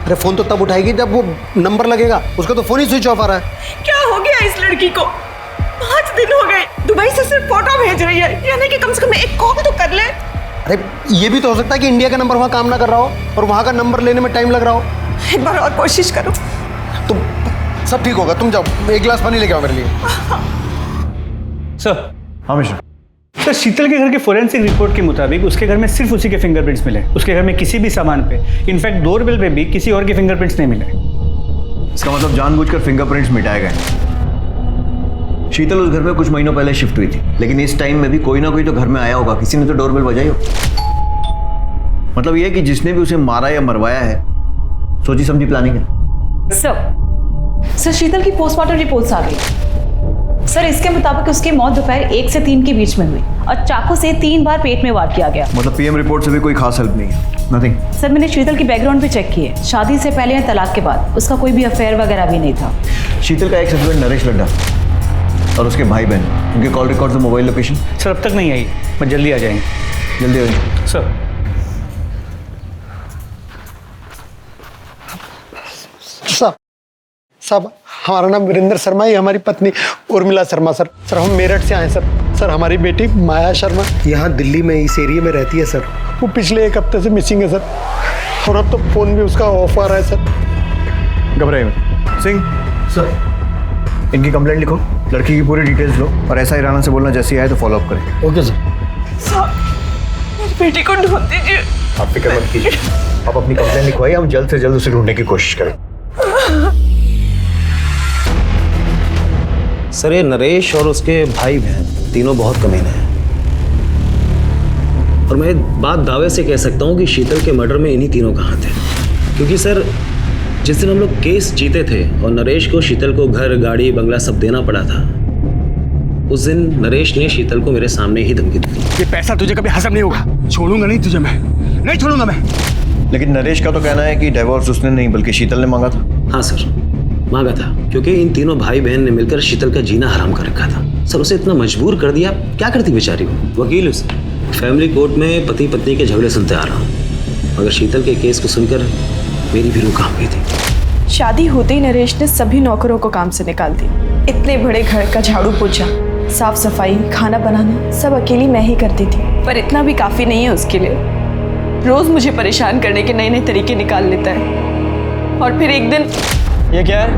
अरे फोन तो तब उठाएगी जब वो नंबर लगेगा, उसका तो फोन ही स्विच ऑफ आ रहा है। क्या हो गया इस लड़की को? 5 दिन हो गए, दुबई से सिर्फ फोटो भेज रही है, यानी कि कम से कम एक कॉल तो कर ले। अरे ये भी तो हो सकता है कि इंडिया का नंबर वहाँ काम ना कर रहा हो और वहाँ का नंबर लेने में टाइम लग रहा हो। एक बार और कोशिश करो। तुम सब ठीक होगा, तुम जाओ, एक गिलास पानी लेके आओ मेरे लिए। सर। हाँ मिश्रा। सर, शीतल के घर के फोरेंसिक रिपोर्ट के मुताबिक उसके घर में सिर्फ उसी के फिंगरप्रिंट्स मिले। उसके घर में किसी भी सामान पे, इनफैक्ट डोरबेल पे भी किसी और के फिंगरप्रिंट्स नहीं मिले। इसका मतलब जानबूझकर फिंगरप्रिंट्स मिटाए गए। शीतल उस घर में कुछ महीनों पहले शिफ्ट हुई थी, लेकिन इस टाइम में भी कोई ना कोई तो घर में आया होगा, किसी ने तो डोरबेल बजाई हो। मतलब यह कि जिसने भी उसे मारा या मरवाया है, सोची समझी प्लानिंग है। सर, शीतल की पोस्टमार्टम रिपोर्ट्स आ गई। सर, इसके मुताबिक उसकी मौत दोपहर 1 से 3 के बीच में हुई और चाकू से 3 बार पेट में वार किया गया। मतलब पीएम रिपोर्ट से भी कोई खास हेल्प नहीं है? नथिंग। सर, मैंने शीतल की बैकग्राउंड भी चेक की है। शादी से पहले या तलाक के बाद उसका कोई भी अफेयर वगैरह भी नहीं था। शीतल का एक्स हस्बैंड नरेश लड्डा और उसके भाई बहन, उनके कॉल रिकॉर्ड और मोबाइल लोकेशन? सर, अब तक नहीं आई, मैं जल्दी आ जाएंगे। जल्दी आ जाएंगे सर। साहब, हमारा नाम वीरेंद्र शर्मा है, हमारी पत्नी उर्मिला शर्मा। सर हम मेरठ से आए सर। सर हमारी बेटी माया शर्मा यहाँ दिल्ली में इस एरिया में रहती है सर। वो पिछले 1 हफ्ते से मिसिंग है सर, और अब तो फोन भी उसका ऑफ आ रहा है सर। घबराइए मत। सिंह सर, इनकी कंप्लेंट लिखो, लड़की की पूरी डिटेल्स लो और ऐसा ही राणा से बोलना जैसे आए तो फॉलो अप करें। Okay sir. मेरी बेटी को ढूंढ दीजिए। आप फिक्र मत कीजिए, आप अपनी कंप्लेंट लिखवाइए, हम जल्द से जल्द उसे ढूंढने की कोशिश करें। सर ये नरेश और उसके भाई बहन तीनों बहुत कमीने हैं, और मैं बात दावे से कह सकता हूँ कि शीतल के मर्डर में इन्हीं तीनों का हाथ है। क्योंकि सर जिस दिन हम लोग केस जीते थे और नरेश को शीतल को घर गाड़ी बंगला सब देना पड़ा था, उस दिन नरेश ने शीतल को मेरे सामने ही धमकी दी। ये पैसा तुझे कभी हजम नहीं होगा, छोड़ूंगा नहीं तुझे, मैं नहीं छोड़ूंगा मैं। लेकिन नरेश का तो कहना है कि डिवोर्स उसने नहीं बल्कि शीतल ने मांगा था। हाँ सर, मांगा था, क्योंकि इन तीनों भाई बहन ने मिलकर शीतल का जीना हराम कर रखा था। सर उसे इतना मजबूर कर दिया, क्या करती बेचारी को। वकील उसे फैमिली कोर्ट में पति पत्नी के झगड़े सुनते आ रहा हूँ, मगर शीतल के केस को सुनकर मेरी भी रूह कांप गई थी। शादी होते ही नरेश ने सभी नौकरों को काम से निकाल दिया। इतने बड़े घर का झाड़ू पोछा, साफ सफाई, खाना बनाना सब अकेली मैं ही करती थी। पर इतना भी काफी नहीं है उसके लिए। रोज मुझे परेशान करने के नए नए तरीके निकाल लेता है। और फिर एक दिन, ये क्या है?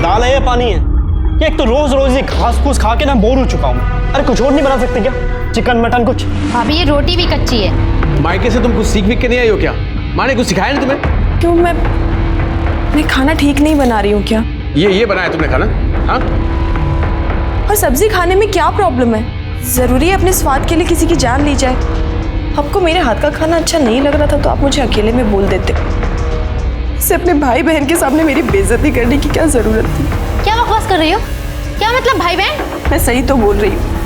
दाल है या पानी है? ये एक तो रोज रोज ये घास फूस खा के ना बोर हो चुका हूँ। अरे कुछ और नहीं बना सकते क्या? चिकन मटन कुछ? भाभी ये रोटी भी कच्ची है। मायके से तुम कुछ सीख के नहीं आई हो क्या? माँ ने कुछ सिखाया नहीं तुम्हें? क्यों मैं खाना ठीक नहीं बना रही हूँ क्या? ये बनाया तुमने खाना? हाँ? और सब्जी खाने में क्या प्रॉब्लम है? जरूरी है अपने स्वाद के लिए किसी की जान ली जाए? आपको मेरे हाथ का खाना अच्छा नहीं लग रहा था तो आप मुझे अकेले में बोल देते। इसे अपने भाई बहन के सामने मेरी बेइज्जती करने की क्या जरूरत थी? क्या बकवास कर रही हो? क्या मतलब भाई बहन? मैं सही तो बोल रही हूँ।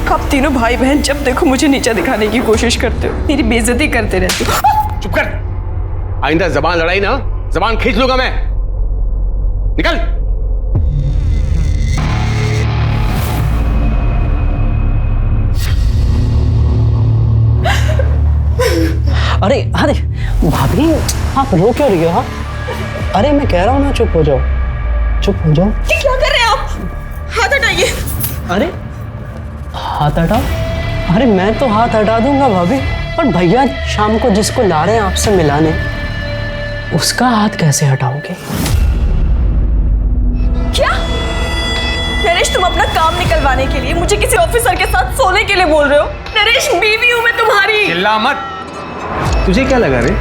आप तीनों भाई बहन जब देखो मुझे नीचा दिखाने की कोशिश करते हो, मेरी बेइज्जती करते रहते हो। चुप कर, आइंदा जबान लड़ाई ना, जबान खींच लूंगा मैं। निकल। अरे अरे भाभी आप रो क्यों रही हो? हाँ अरे मैं कह रहा हूँ ना, चुप हो जाओ, चुप हो जाओ। ये क्या कर रहे हैं आप? हाथ हटाइए। अरे हाथ हटाओ? अरे मैं तो हाथ हटा दूंगा भाभी, पर भैया शाम को जिसको ला रहे हैं आपसे मिलाने, उसका हाथ कैसे हटाओगे? क्या नरेश, तुम अपना काम निकलवाने के लिए मुझे किसी ऑफिसर के साथ सोने के लिए बोल रहे हो? नरेश बीवी हूं मैं तुम्हारी। चिल्ला मत। तुझे क्या लगा रे?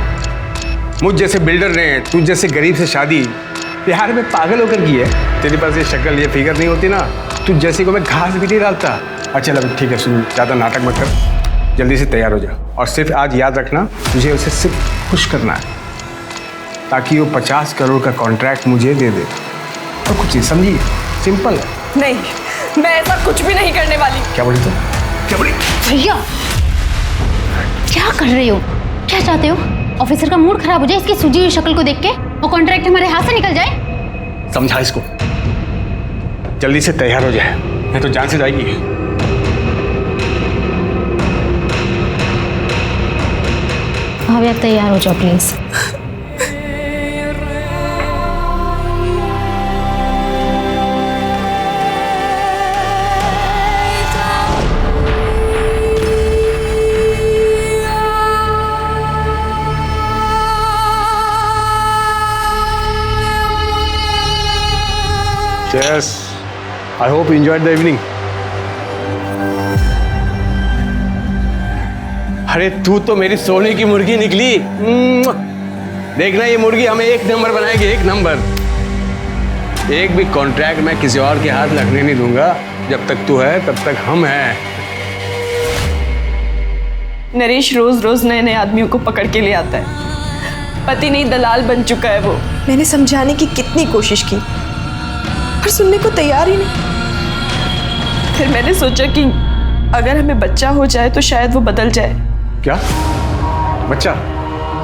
मुझ जैसे बिल्डर ने तुझ जैसे गरीब से शादी प्यार में पागल होकर की है? तेरे पास ये शक्ल ये फिगर नहीं होती ना, तुझ जैसे को मैं घास भी नहीं डालता। अच्छा चल ठीक है, सुन ज़्यादा नाटक मत कर, जल्दी से तैयार हो जा। और सिर्फ आज याद रखना, तुझे उसे सिर्फ खुश करना है ताकि वो 50 करोड़ का कॉन्ट्रैक्ट मुझे दे दे, और कुछ नहीं, समझिए? सिंपल है। नहीं, मैं ऐसा कुछ भी नहीं करने वाली। क्या बोली तुम? क्या बोली? भैया क्या कर रहे हो? क्या चाहते हो? ऑफिसर का मूड खराब हो जाए इसकी सूजी हुई शक्ल को देख के, और कॉन्ट्रैक्ट हमारे हाथ से निकल जाए? समझा इसको, जल्दी से तैयार हो जाए, नहीं तो जान से जाएगी। भाभी आप तैयार हो जाओ please. Yes, I hope you enjoyed the evening. अरे तू तो मेरी सोने की मुर्गी निकली। देखना ये मुर्गी हमें 1 नंबर बनाएगी, 1 नंबर। एक भी कॉन्ट्रैक्ट मैं किसी और के हाथ लगने नहीं दूंगा। जब तक तू है तब तक हम हैं। नरेश रोज रोज नए नए आदमियों को पकड़ के ले आता है। पति नहीं दलाल बन चुका है वो। मैंने समझाने की कितनी कोशिश की पर सुनने को तैयार ही नहीं। फिर मैंने सोचा कि अगर हमें बच्चा हो जाए तो शायद वो बदल जाए। क्या बच्चा?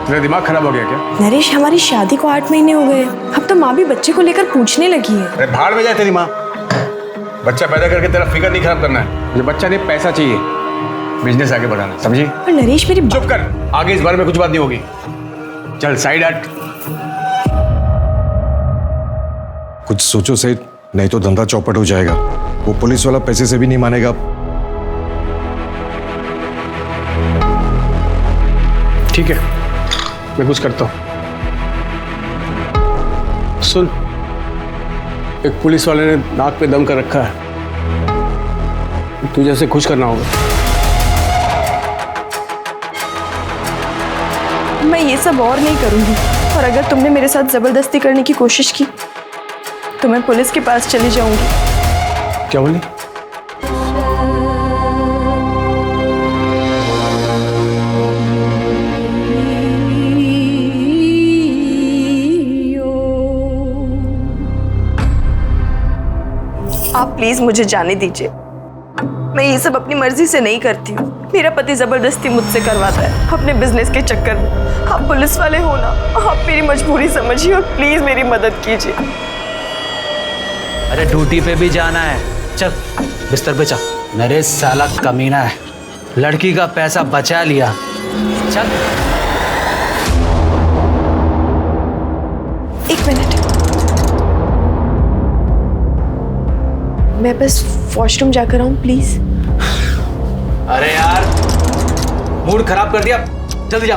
तेरा दिमाग खराब हो गया क्या? नरेश हमारी शादी को 8 महीने हो गए, अब तो माँ भी बच्चे को लेकर पूछने लगी है। अरे भाड़ में जाए तेरी माँ। बच्चा पैदा करके तेरा फिगर नहीं खराब करना है। मुझे बच्चा नहीं, पैसा चाहिए, बिजनेस आगे बढ़ाना, समझी? पर नरेश मेरी चुप कर, आगे इस बारे में कुछ बात नहीं होगी। चल साइड हट। कुछ सोचो सही, नहीं तो धंधा चौपट हो जाएगा। वो पुलिस वाला पैसे से भी नहीं मानेगा। ठीक है, मैं कुछ करता हूं। सुन, एक पुलिस वाले ने नाक पे दम कर रखा है, तुझे उसे खुश करना होगा। मैं ये सब और नहीं करूंगी, और अगर तुमने मेरे साथ जबरदस्ती करने की कोशिश की तो मैं पुलिस के पास चली जाऊंगी। क्या बोली? आप प्लीज मुझे जाने दीजिए। मैं ये सब अपनी मर्जी से नहीं करती हूँ। मेरा पति जबरदस्ती मुझसे करवाता है अपने बिजनेस के चक्कर में। आप पुलिस वाले हो ना, आप मेरी मजबूरी समझिए और प्लीज मेरी मदद कीजिए। अरे ड्यूटी पे भी जाना है, चल बिस्तर पे चल। नरेश साला कमीना है, लड़की का पैसा बचा लिया। चल। एक मिनट, मैं बस वॉशरूम जाकर आऊं प्लीज। अरे यार मूड खराब कर दिया, जल्दी जा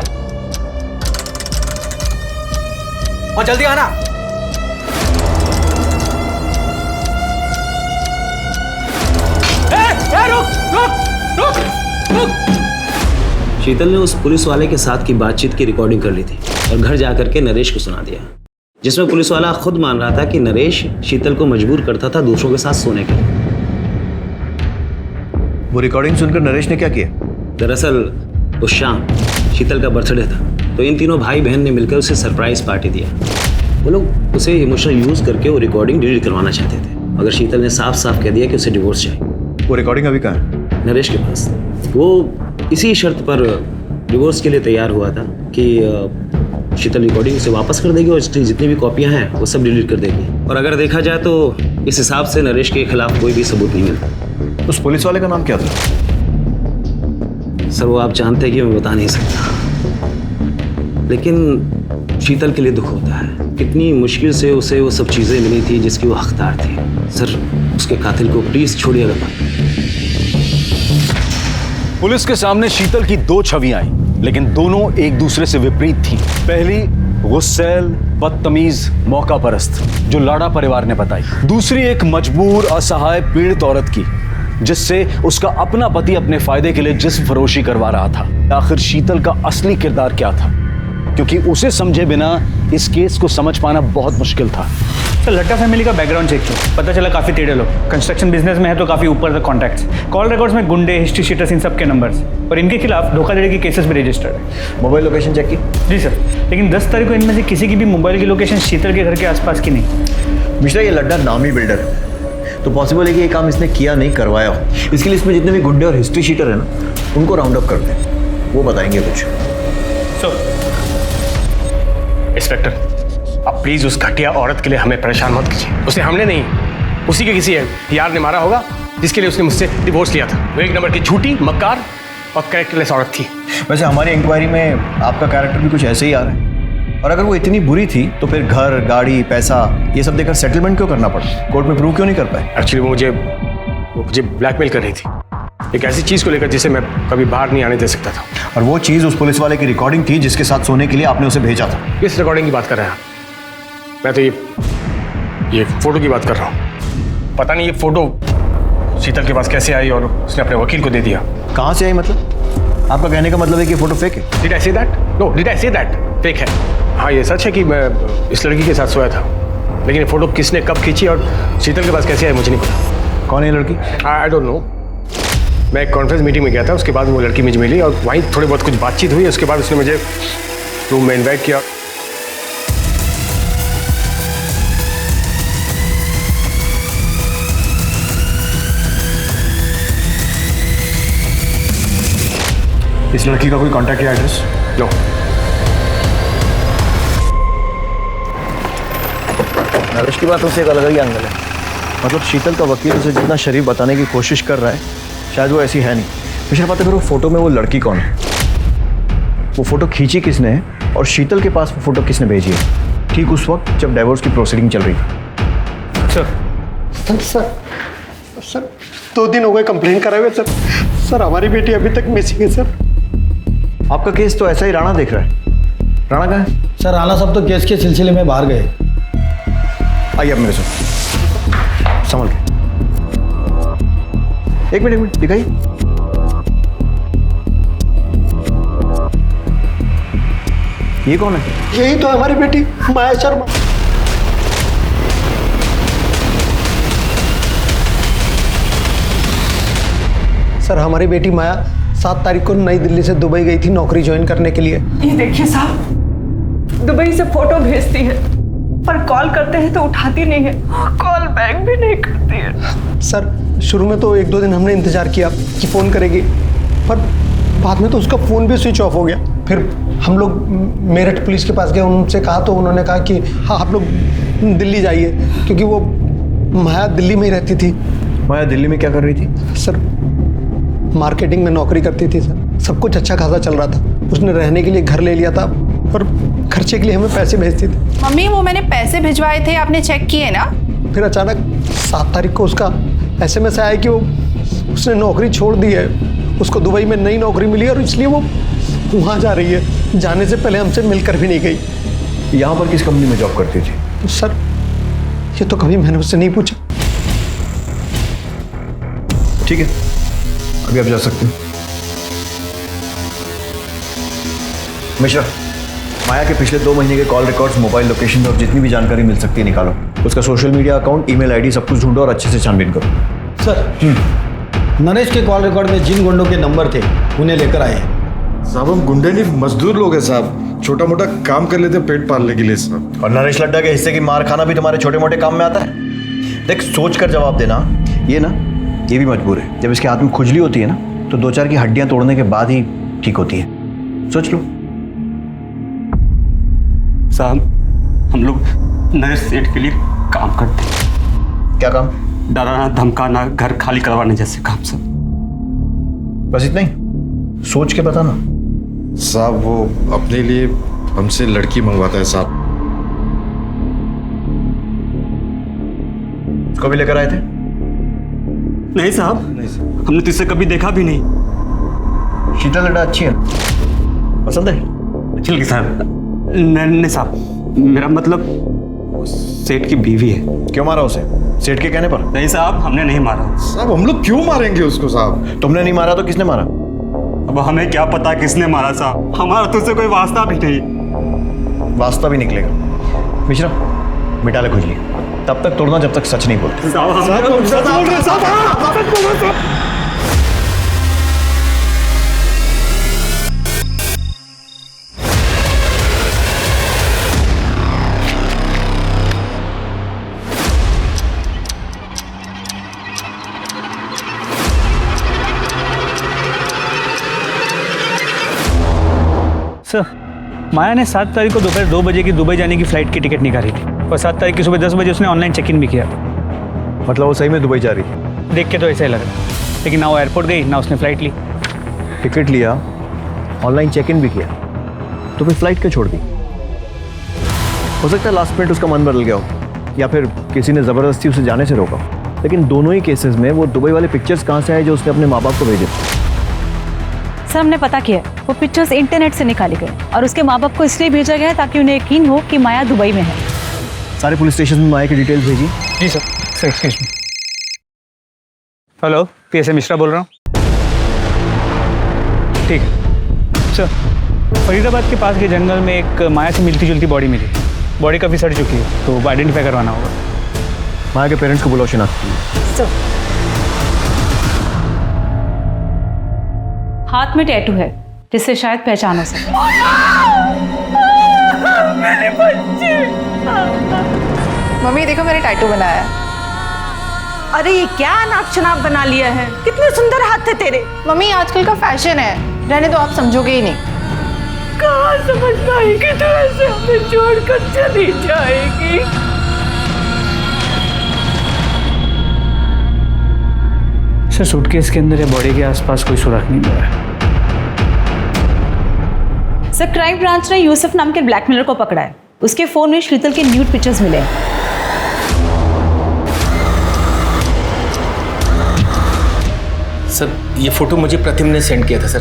और जल्दी आना। रुक। शीतल ने उस पुलिस वाले के साथ की बातचीत की रिकॉर्डिंग कर ली थी और घर जाकर के नरेश को सुना दिया, जिसमें पुलिस वाला खुद मान रहा था कि नरेश शीतल को मजबूर करता था दूसरों के साथ सोने के लिए। वो रिकॉर्डिंग सुनकर नरेश ने क्या किया? दरअसल उस शाम शीतल का बर्थडे था, तो इन तीनों भाई बहन ने मिलकर उसे सरप्राइज पार्टी दिया। वो लोग उसे इमोशनल यूज करके वो रिकॉर्डिंग डिलीट करवाना चाहते थे, मगर शीतल ने साफ साफ कह दिया कि उसे डिवोर्स चाहिए। वो रिकॉर्डिंग अभी कहाँ है? नरेश के पास। वो इसी शर्त पर डिवोर्स के लिए तैयार हुआ था कि शीतल रिकॉर्डिंग उसे वापस कर देगी और इसकी जितनी भी कॉपियां हैं वो सब डिलीट कर देगी। और अगर देखा जाए तो इस हिसाब से नरेश के खिलाफ कोई भी सबूत नहीं मिलता। उस पुलिस वाले का नाम क्या था? सर वो आप जानते हैं कि मैं बता नहीं सकता, लेकिन शीतल के लिए दुख होता है। कितनी मुश्किल से उसे वो सब चीज़ें मिली थी जिसकी वो हकदार थी। सर उसके कातिल को प्लीज छोड़िएगा। पुलिस के सामने शीतल की दो छवियां आई, लेकिन दोनों एक दूसरे से विपरीत थी। पहली गुस्सैल, बदतमीज, मौका परस्त, जो लाड़ा परिवार ने बताई। दूसरी एक मजबूर, असहाय, पीड़ित औरत की, जिससे उसका अपना पति अपने फायदे के लिए जिस्म फरोशी करवा रहा था। आखिर शीतल का असली किरदार क्या था? क्योंकि उसे समझे बिना इस केस को समझ पाना बहुत मुश्किल था। तो लट्टा फैमिली का बैकग्राउंड चेक किया, पता चला काफी टेढ़े लोग, कंस्ट्रक्शन बिजनेस में है तो काफी ऊपर तक कॉन्टैक्ट्स, कॉल रिकॉर्ड्स में गुंडे, हिस्ट्री शीटर्स, इन सब के नंबर्स, और इनके खिलाफ धोखाधड़ी के केसेस भी रजिस्टर्ड है। मोबाइल लोकेशन चेक की? जी सर, लेकिन 10 तारीख को इनमें से किसी की भी मोबाइल की लोकेशन शीतल के घर के आसपास की नहीं। मिश्रा, ये लड्डा नामी बिल्डर है, तो पॉसिबल है कि ये काम इसने किया नहीं, करवाया हो। इसके लिए इसमें जितने भी गुंडे और हिस्ट्री शीटर है ना, उनको राउंड अप करते हैं, वो बताएंगे कुछ। इंस्पेक्टर, आप प्लीज उस घटिया औरत के लिए हमें परेशान मत कीजिए। उसे हमने नहीं, उसी के किसी यार ने मारा होगा, जिसके लिए उसने मुझसे डिवोर्स लिया था। वो एक नंबर की झूठी, मक्कार और कैरेक्टरलेस औरत थी। वैसे हमारी इंक्वायरी में आपका कैरेक्टर भी कुछ ऐसे ही आ रहा है। और अगर वो इतनी बुरी थी तो फिर घर, गाड़ी, पैसा ये सब देकर सेटलमेंट क्यों करना पड़ा? कोर्ट में प्रूव क्यों नहीं कर पाए? एक्चुअली वो मुझे ब्लैकमेल कर रही थी, एक ऐसी चीज को लेकर जिसे मैं कभी बाहर नहीं आने दे सकता था। और वो चीज उस पुलिस वाले की रिकॉर्डिंग थी जिसके साथ सोने के लिए आपने उसे भेजा था। किस रिकॉर्डिंग की बात कर रहे हैं आप? मैं तो ये फोटो की बात कर रहा हूँ। पता नहीं ये फोटो शीतल के पास कैसे आई और उसने अपने वकील को दे दिया। कहाँ से आई मतलब? आपका कहने का मतलब है कि फोटो फेक है? Did I say that? No, did I say that? Fake है। हाँ, ये सच है कि मैं इस लड़की के साथ सोया था, लेकिन ये फोटो किसने कब खींची और शीतल के पास कैसे आई मुझे नहीं पता। कौन है लड़की? I don't know. मैं एक कॉन्फ्रेंस मीटिंग में गया था, उसके बाद वो लड़की मुझे मिली और वहीं थोड़ी बहुत कुछ बातचीत हुई। उसके बाद उसने मुझे रूम में इन्वाइट किया। इस लड़की का कोई कांटेक्ट या एड्रेस? नो। नरेश की बातों से एक अलग ही एंगल है। मतलब शीतल का वकील उसे जितना शरीफ बताने की कोशिश कर रहा है, शायद वो ऐसी है नहीं। मिश्रा, पता फिर वो फोटो में वो लड़की कौन है? वो फोटो खींची किसने है और शीतल के पास वो फोटो किसने भेजी है? ठीक उस वक्त जब डिवोर्स की प्रोसीडिंग चल रही थी। सर सर 2 दिन हो गए कंप्लेन कराए हुए सर। सर हमारी बेटी अभी तक मिसिंग है सर। आपका केस तो ऐसा ही राणा देख रहा है। राणा कहाँ है? सर राणा साहब तो केस के सिलसिले में बाहर गए। आइए आप मेरे साथ, संभल के। एक मिनट दिखाइए। ये कौन है? यही तो हमारी बेटी माया शर्मा। सर हमारी बेटी माया 7 तारीख को नई दिल्ली से दुबई गई थी नौकरी ज्वाइन करने के लिए। ये देखिए साहब, दुबई से फोटो भेजती है पर कॉल करते हैं तो उठाती नहीं है, कॉल बैक भी नहीं करती है। सर शुरू में तो 1-2 दिन हमने इंतजार किया कि फ़ोन करेगी, पर बाद में तो उसका फ़ोन भी स्विच ऑफ हो गया। फिर हम लोग मेरठ पुलिस के पास गए, उनसे कहा तो उन्होंने कहा कि हाँ आप लोग दिल्ली जाइए, क्योंकि वो माया दिल्ली में ही रहती थी। माया दिल्ली में क्या कर रही थी? सर मार्केटिंग में नौकरी करती थी सर। सब कुछ अच्छा खासा चल रहा था। उसने रहने के लिए घर ले लिया था और खर्चे के लिए हमें पैसे भेजती थी। मम्मी वो मैंने पैसे भिजवाए थे, आपने चेक किए ना? फिर अचानक 7 तारीख को उसका SMS आया कि वो उसने नौकरी छोड़ दी है, उसको दुबई में नई नौकरी मिली और इसलिए वो वहाँ जा रही है। जाने से पहले हमसे मिलकर भी नहीं गई। यहाँ पर किस कंपनी में जॉब करती थी? सर ये तो कभी मैंने उससे नहीं पूछा। ठीक है, अभी आप जा सकते हैं। मिश्रा, माया के पिछले 2 महीने के कॉल रिकॉर्ड्स, मोबाइल लोकेशन और जितनी भी जानकारी मिल सकती है निकालो। उसका social media account, email ID सब कुछ ढूंढो और अच्छे से छानबीन करो। सर नरेश के कॉल रिकॉर्ड में जिन गुंडों के नंबर थे उन्हें लेकर आए। साहब हम गुंडे नहीं मजदूर लोग हैं साहब, छोटा मोटा काम कर लेते पेट पालने के लिए साहब। और नरेश लड्डा के हिस्से की मार खाना भी तुम्हारे छोटे मोटे काम में आता है? देख सोच कर जवाब देना। ये भी मजबूर है। जब इसके हाथ में खुजली होती है ना तो 2-4 की हड्डियां तोड़ने के बाद ही ठीक होती है। सोच लो। साहब हम लोग नए सेठ के लिए काम करते हैं। क्या काम? डराना धमकाना, घर खाली करवाने जैसे काम सब। बस इतना ही? सोच के बताना। साहब वो अपने लिए हमसे लड़की मंगवाता है साहब। उसको भी लेकर आए थे? नहीं साहब, हमने तो इसे कभी देखा भी नहीं। शीतल लड्डा अच्छी है, पसंद है? अच्छी लगी साहब। नहीं साहब, मेरा मतलब सेठ की बीवी है। क्यों मारा उसे? सेठ के कहने पर? नहीं साहब, हमने नहीं मारा। साहब हम लोग क्यों मारेंगे उसको साहब? तुमने नहीं मारा तो किसने मारा? अब हमें क्या पता किसने मारा साहब, हमारा तो उससे कोई वास्ता भी नहीं। वास्ता भी निकलेगा। मिश्रा मिटा ले खुजली, तब तक तोड़ना जब तक सच नहीं बोलते। सर माया ने 7 तारीख को दोपहर 2 बजे की दुबई जाने की फ्लाइट की टिकट निकाली थी और 7 तारीख की सुबह 10 बजे उसने ऑनलाइन चेक इन भी किया था। मतलब वो सही में दुबई जा रही थी? देख के तो ऐसा ही लग रहा, लेकिन ना वो एयरपोर्ट गई ना उसने फ्लाइट ली। टिकट लिया, ऑनलाइन चेक इन भी किया, तो फिर फ्लाइट क्यों छोड़ दी? हो सकता है लास्ट मिनट उसका मन बदल गया हो या फिर किसी ने ज़बरदस्ती उसे जाने से रोका। लेकिन दोनों ही केसेस में वो दुबई वाले पिक्चर्स कहाँ से आए जो उसने अपने माँ बाप को भेजे? सर हमने पता किया, वो पिक्चर्स इंटरनेट से निकाले गए और उसके माँ बाप को इसलिए भेजा गया है ताकि उन्हें यकीन हो कि माया दुबई में है। सारे पुलिस स्टेशन में माया की डिटेल्स भेजी? जी sir. Excuse me. Hello, PSA Mishra बोल रहा हूँ। ठीक है सर, फरीदाबाद के पास के जंगल में एक माया से मिलती जुलती बॉडी मिली। बॉडी काफ़ी सड़ चुकी है तो आइडेंटिफाई करवाना होगा। माया के पेरेंट्स को बुलाओ, शिनाख्त। सर हाथ में टैटू है जिससे शायद पहचान हो सके। मेरे बच्चे। मम्मी देखो मैंने टैटू बनाया है। अरे ये क्या नाक शनाप बना लिया है, कितने सुंदर हाथ थे तेरे। मम्मी आजकल का फैशन है, रहने दो, आप समझोगे ही नहीं। कहाँ समझ पाएगी तू, ऐसे हमें छोड़कर चली जाएगी। सर सूटकेस के अंदर या बॉडी के आसपास कोई सुराग नहीं मिला है। सर क्राइम ब्रांच ने यूसुफ नाम के ब्लैकमेलर को पकड़ा है। उसके फोन में शीतल के न्यूड पिक्चर्स मिले हैं। सर ये फोटो मुझे प्रतिम ने सेंड किया था सर।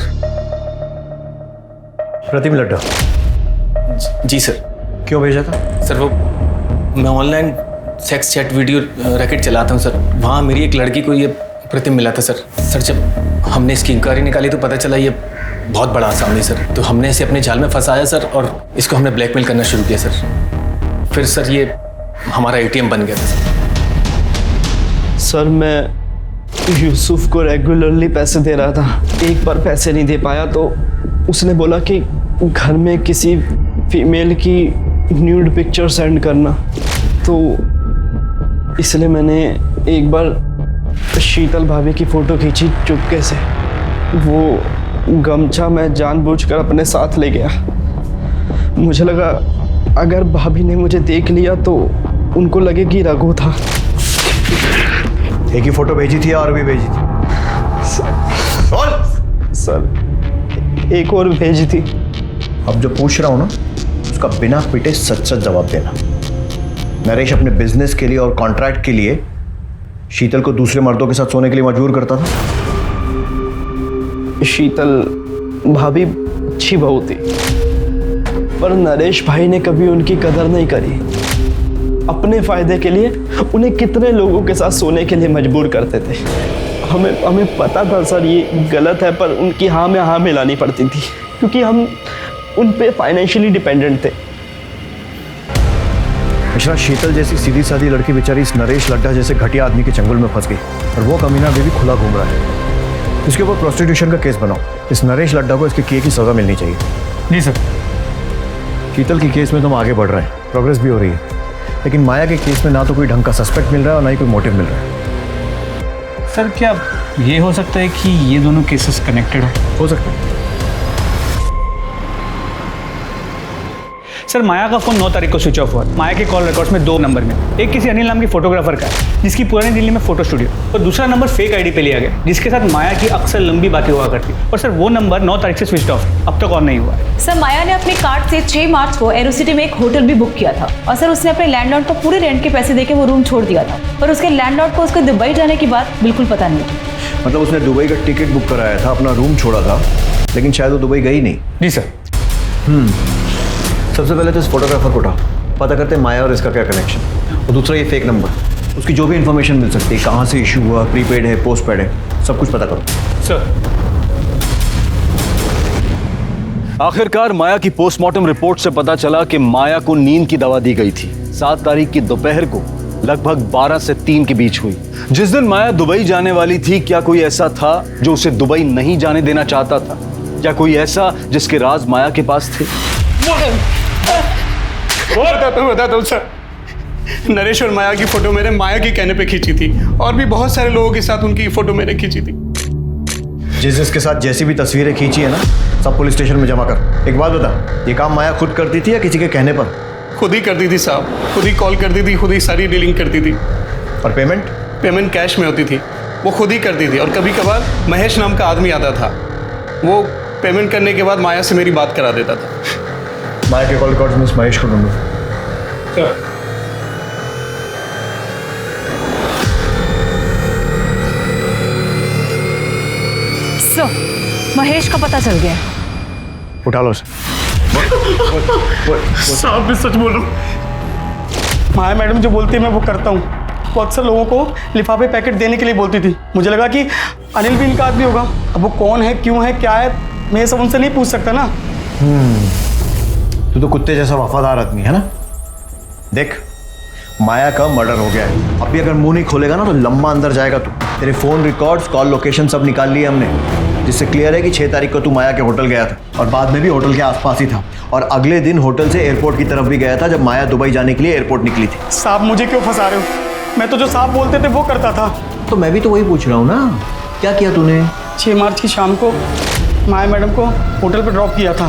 प्रतिम लड्डा? जी सर। क्यों भेजा था? सर वो मैं online sex chat video racket चलाता हूँ सर, वहाँ मेरी एक लड़की को ये प्रतिम मिला था सर। सर जब हमने इसकी इंक्वायरी निकाली तो पता चला ये बहुत बड़ा आसामी सर, तो हमने इसे अपने जाल में फंसाया सर और इसको हमने ब्लैकमेल करना शुरू किया सर। फिर सर ये हमारा ATM बन गया था सर। सर मैं यूसुफ को रेगुलरली पैसे दे रहा था, एक बार पैसे नहीं दे पाया तो उसने बोला कि घर में किसी फीमेल की न्यूड पिक्चर सेंड करना, तो इसलिए मैंने एक बार शीतल भाभी की फ़ोटो खींची चुपके से। वो गमछा मैं जानबूझकर अपने साथ ले गया। मुझे लगा अगर भाभी ने मुझे देख लिया तो उनको लगे कि रघु था। एक ही फोटो भेजी थी और भी भेजी थी? सर एक और भेजी थी। अब जो पूछ रहा हूँ ना उसका बिना पिटे सच सच जवाब देना। नरेश अपने बिजनेस के लिए और कॉन्ट्रैक्ट के लिए शीतल को दूसरे मर्दों के साथ सोने के लिए मजबूर करता था? शीतल भाभी अच्छी बहू थी, पर नरेश भाई ने कभी उनकी कदर नहीं करी। अपने फायदे के लिए उन्हें कितने लोगों के साथ सोने के लिए मजबूर करते थे। हमें पता था सर ये गलत है, पर उनकी हाँ में हाँ मिलानी पड़ती थी क्योंकि हम उन पे फाइनेंशियली डिपेंडेंट थे। मिश्रा, शीतल जैसी सीधी सादी लड़की बेचारी इस नरेश लड्डा जैसे घटिया आदमी के चंगुल में फंस गई और वो कमीना अभी भी खुला घूम रहा है। इसके ऊपर प्रोस्टिट्यूशन का केस बनाओ। इस नरेश लड्डा को इसके किए की सजा मिलनी चाहिए। जी सर। शीतल की केस में तो हम आगे बढ़ रहे हैं, प्रोग्रेस भी हो रही है, लेकिन माया के केस में ना तो कोई ढंग का सस्पेक्ट मिल रहा है और ना ही कोई मोटिव मिल रहा है। सर क्या ये हो सकता है कि ये दोनों केसेस कनेक्टेड हो सकता है? सर माया का फोन 9 तारीख को स्विच ऑफ हुआ। माया के कॉल रिकॉर्ड्स में 2 नंबर में, एक किसी अनिल नाम की फोटोग्राफर का है जिसकी पुरानी दिल्ली में फोटो स्टूडियो, और दूसरा नंबर फेक आईडी पे लिया गया जिसके साथ माया की अक्सर लंबी बातें हुआ करती। और सर वो नंबर 9 तारीख से स्विच ऑफ, अब तक ऑन नहीं हुआ है। सर माया ने अपने कार्ड से 6 मार्च को एरोसिटी में एक होटल भी बुक किया था और सर उसने अपने लैंडलॉर्ड को पूरे रेंट के पैसे देके वो रूम छोड़ दिया था, पर उसके लैंडलॉर्ड को उसके दुबई जाने की बात बिल्कुल पता नहीं थी। मतलब उसने दुबई का टिकट बुक कराया था, अपना रूम छोड़ा था, लेकिन शायद वो दुबई गई नहीं। जी सर। सबसे पहले तो इस फोटोग्राफर को उठाओ, पता करते हैं माया और इसका क्या कनेक्शन, और दूसरा ये फेक नंबर, उसकी जो भी इंफॉर्मेशन मिल सकती है, कहाँ से इशू हुआ, प्रीपेड है, पोस्टपेड है, सब कुछ पता करो। सर। आखिरकार माया की पोस्टमार्टम रिपोर्ट से पता चला कि माया को नींद की दवा दी गई थी। 7 तारीख की दोपहर को लगभग 12 से 3 के बीच हुई। जिस दिन माया दुबई जाने वाली थी, क्या कोई ऐसा था जो उसे दुबई नहीं जाने देना चाहता था? क्या कोई ऐसा जिसके राज माया के पास थे? बताता हूँ सर। नरेश और माया की फोटो मैंने माया के कहने पे खींची थी और भी बहुत सारे लोगों के साथ उनकी फोटो मैंने खींची थी। जिसके साथ जैसी भी तस्वीरें खींची है ना, सब पुलिस स्टेशन में जमा कर। एक बात बता, ये काम माया खुद करती थी या किसी के कहने पर? खुद ही करती थी साहब, खुद ही कॉल करती थी, खुद ही सारी डीलिंग करती थी। और पेमेंट? पेमेंट कैश में होती थी, वो खुद ही करती थी। और कभी कभार महेश नाम का आदमी आता था, वो पेमेंट करने के बाद माया से मेरी बात करा देता था। माया के कॉल रिकॉर्ड्स में इस महेश को ढूंढो। सर महेश का पता चल गया। उठा लो उसे। साहब मैं सच बोल रहा हूँ, माया मैडम जो बोलती है मैं वो करता हूँ। वो अक्सर लोगों को लिफाफे पैकेट देने के लिए बोलती थी। मुझे लगा कि अनिल भी इनका आदमी होगा। अब वो कौन है, क्यों है, क्या है, मैं ये सब उनसे नहीं पूछ सकता ना। तू तो कुत्ते जैसा वफादार आदमी है ना। देख, माया का मर्डर हो गया है, अब भी अगर मुंह नहीं खोलेगा ना तो लंबा अंदर जाएगा तू। तेरे फोन रिकॉर्ड्स, कॉल लोकेशन सब निकाल लिए हमने, जिससे क्लियर है कि 6 तारीख को तू माया के होटल गया था और बाद में भी होटल के आसपास ही था, और अगले दिन होटल से एयरपोर्ट की तरफ भी गया था जब माया दुबई जाने के लिए एयरपोर्ट निकली थी। साहब मुझे क्यों फंसा रहे हो? मैं तो जो साहब बोलते थे वो करता था। तो मैं भी तो वही पूछ रहा हूँ ना, क्या किया तूने? 6 मार्च की शाम को माया मैडम को होटल पर ड्रॉप किया था।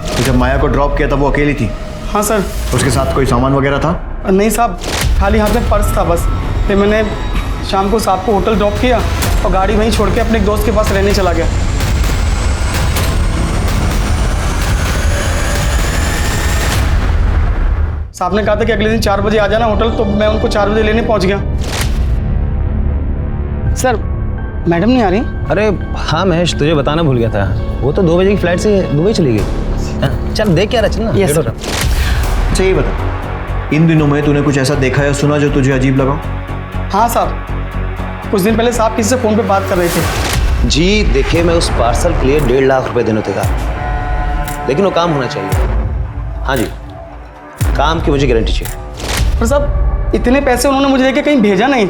तो जब माया को ड्रॉप किया था वो अकेली थी? हाँ सर। उसके साथ कोई सामान वगैरह था? नहीं साहब, खाली हाथ में पर्स था बस। फिर मैंने शाम को साहब को होटल ड्रॉप किया और गाड़ी वहीं छोड़ के अपने एक दोस्त के पास रहने चला गया। साहब ने कहा था कि अगले दिन 4 बजे आ जाना होटल, तो मैं उनको 4 बजे लेने पहुंच गया। सर मैडम नहीं आ रही? अरे हाँ महेश, तुझे बताना भूल गया था, वो तो 2 बजे की फ्लाइट से दुबई चली गई। चल देख क्या रहा, चल ना। Yes sir. अच्छा ये बता, इन दिनों में तूने कुछ ऐसा देखा या सुना जो तुझे अजीब लगा? हाँ सर, कुछ दिन पहले साहब किसी से फ़ोन पे बात कर रहे थे। जी देखिए, मैं उस पार्सल के लिए 1.5 लाख रुपए देने तैयार, लेकिन वो काम होना चाहिए। हाँ जी, काम की मुझे गारंटी चाहिए। पर साहब इतने पैसे उन्होंने मुझे देके कहीं भेजा नहीं।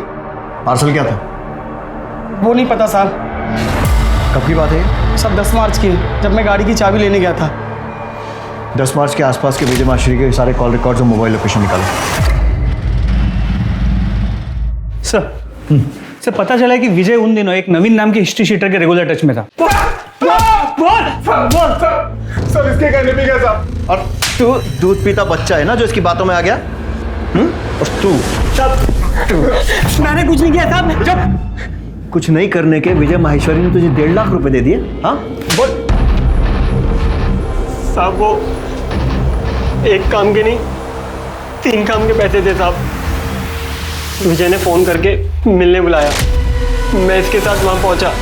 पार्सल क्या था? वो नहीं पता साहब। कब की बात है? सब 10 मार्च की, जब मैं गाड़ी की चाबी लेने गया था। 10 मार्च के आसपास के विजय माशरी के सारे कॉल रिकॉर्ड्स और मोबाइल लोकेशन निकालो। सर पता चला है कि विजय उन दिनों एक नवीन नाम के हिस्ट्री शीटर के रेगुलर टच में था। सर इसके कहने पे क्या साहब? और तू दूध पीता बच्चा है ना जो इसकी बातों में आ गया? और तू मैंने कुछ नहीं किया साहब। जब कुछ नहीं करने के विजय माहेश्वरी ने तुझे 1.5 लाख रुपए दे दिए? हाँ बोल। साहब वो एक काम के नहीं 3 काम के पैसे थे साहब। विजय ने फोन करके मिलने बुलाया, मैं इसके साथ वहां पहुंचा।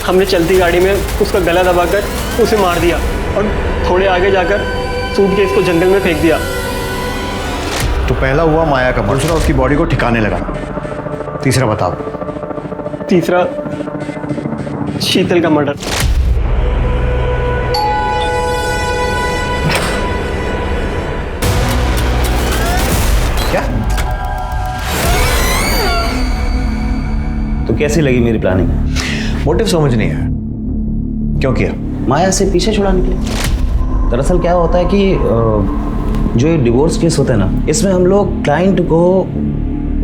हमने चलती गाड़ी में उसका गला दबाकर उसे मार दिया और थोड़े आगे जाकर सूटकेस को जंगल में फेंक दिया। तो पहला हुआ माया का, दूसरा उसकी बॉडी को ठिकाने लगाना, तीसरा बताओ। तीसरा शीतल का मर्डर। क्या? तो कैसी लगी मेरी प्लानिंग? मोटिव समझ नहीं है, क्यों किया? माया से पीछे छुड़ाने के लिए। दरअसल क्या होता है कि जो ये डिवोर्स केस होता है ना, इसमें हम लोग क्लाइंट को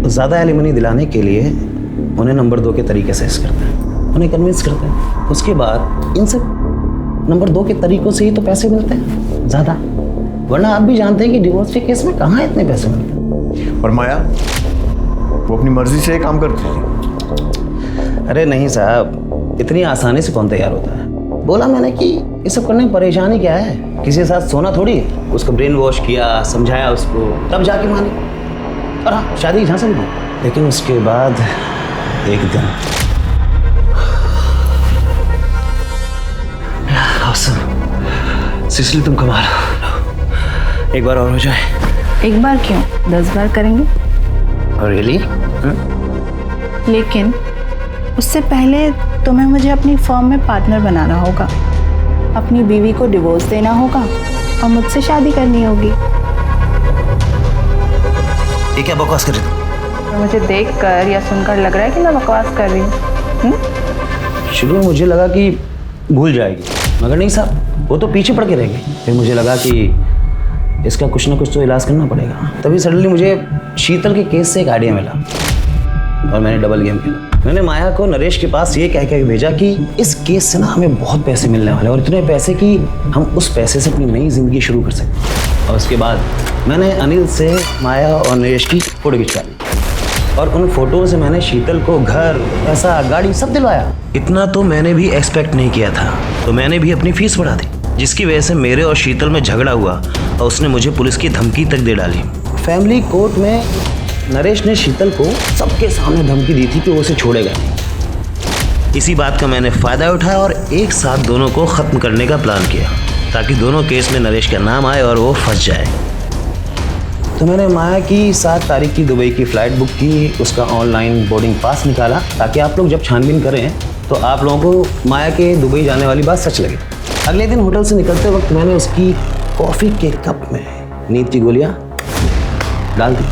ज़्यादा एलिमनी दिलाने के लिए उन्हें नंबर 2 के तरीके से करते हैं, उन्हें कन्विंस करते हैं। उसके बाद इन सब नंबर 2 के तरीकों से ही तो पैसे मिलते हैं ज़्यादा, वरना आप भी जानते हैं कि डिवोर्स के केस में कहाँ इतने पैसे मिलते हैं। और माया वो अपनी मर्जी से काम करती है? अरे नहीं साहब, इतनी आसानी से कौन तैयार होता है। बोला मैंने कि ये सब करने में परेशानी क्या है, किसी के साथ सोना थोड़ी है। उसको ब्रेन वॉश किया, समझाया उसको, तब जाके मानी। और हाँ, शादी की झांसा भी दी। लेकिन उसके बाद एक दिन सिसिली तुम कमाल, एक बार और हो जाए। एक बार क्यों, 10 बार करेंगे। रियली? लेकिन उससे पहले तुम्हें मुझे अपनी फर्म में पार्टनर बनाना होगा, अपनी बीवी को डिवोर्स देना होगा और मुझसे शादी करनी होगी। ये क्या बकवास कर रही हो? तो मुझे देखकर या सुनकर लग रहा है कि मैं बकवास कर रही हूँ। शुरू में मुझे लगा कि भूल जाएगी, मगर नहीं साहब, वो तो पीछे पड़ के रह गई। फिर मुझे लगा कि इसका कुछ ना कुछ तो इलाज करना पड़ेगा। तभी सडनली मुझे शीतल के केस से एक आइडिया मिला और मैंने डबल गेम खेला। मैंने माया को नरेश के पास ये कह के भेजा कि इस केस से ना हमें बहुत पैसे मिलने वाले और इतने पैसे कि हम उस पैसे से अपनी नई जिंदगी शुरू कर सकते। और उसके बाद मैंने अनिल से माया और नरेश की फोटो खिंचवा ली और उन फोटो से मैंने शीतल को घर, पैसा, गाड़ी सब दिलवाया। इतना तो मैंने भी एक्सपेक्ट नहीं किया था, तो मैंने भी अपनी फीस बढ़ा दी, जिसकी वजह से मेरे और शीतल में झगड़ा हुआ और उसने मुझे पुलिस की धमकी तक दे डाली। फैमिली कोर्ट में नरेश ने शीतल को सबके सामने धमकी दी थी कि वो उसे छोड़ेगा नहीं। इसी बात का मैंने फ़ायदा उठाया और एक साथ दोनों को ख़त्म करने का प्लान किया, ताकि दोनों केस में नरेश का नाम आए और वो फंस जाए। तो मैंने माया की 7 तारीख की दुबई की फ़्लाइट बुक की, उसका ऑनलाइन बोर्डिंग पास निकाला, ताकि आप लोग जब छानबीन करें तो आप लोगों को माया के दुबई जाने वाली बात सच लगे। अगले दिन होटल से निकलते वक्त मैंने उसकी कॉफ़ी के कप में नींद की गोलियाँ डाल दी।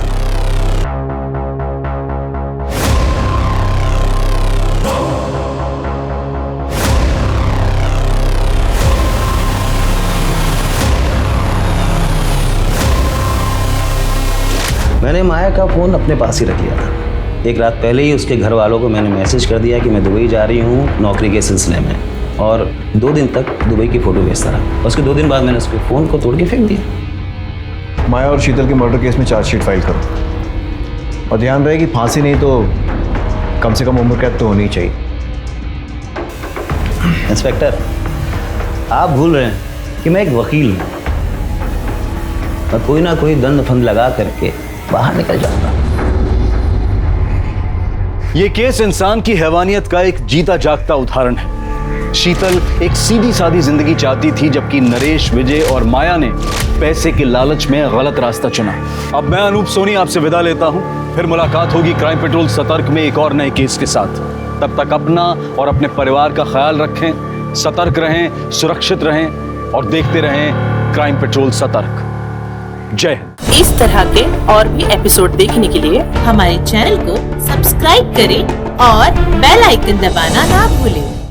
मैंने माया का फ़ोन अपने पास ही रख लिया था। एक रात पहले ही उसके घर वालों को मैंने मैसेज कर दिया कि मैं दुबई जा रही हूँ नौकरी के सिलसिले में, और 2 दिन तक दुबई की फ़ोटो भेजता रहा। उसके 2 दिन बाद मैंने उसके फ़ोन को तोड़ के फेंक दिया। माया और शीतल के मर्डर केस में चार्जशीट फाइल करो। और ध्यान रहे कि फांसी नहीं तो कम से कम उम्र कैद तो होनी चाहिए। इंस्पेक्टर, आप भूल रहे हैं कि मैं एक वकील हूं और कोई ना कोई दंड फंद लगा करके बाहर निकल जाऊंगा। ये केस इंसान की हैवानियत का एक जीता जागता उदाहरण है। शीतल एक सीधी सादी जिंदगी चाहती थी, जबकि नरेश, विजय और माया ने पैसे के लालच में गलत रास्ता चुना। अब मैं अनूप सोनी आपसे विदा लेता हूं, फिर मुलाकात होगी क्राइम पेट्रोल सतर्क में एक और नए केस के साथ। तब तक अपना और अपने परिवार का ख्याल रखें, सतर्क रहें, सुरक्षित रहें और देखते रहें क्राइम पेट्रोल सतर्क। जय हिंद। इस तरह के और भी एपिसोड देखने के लिए हमारे चैनल को सब्सक्राइब करें और बेल आइकन दबाना ना भूलें।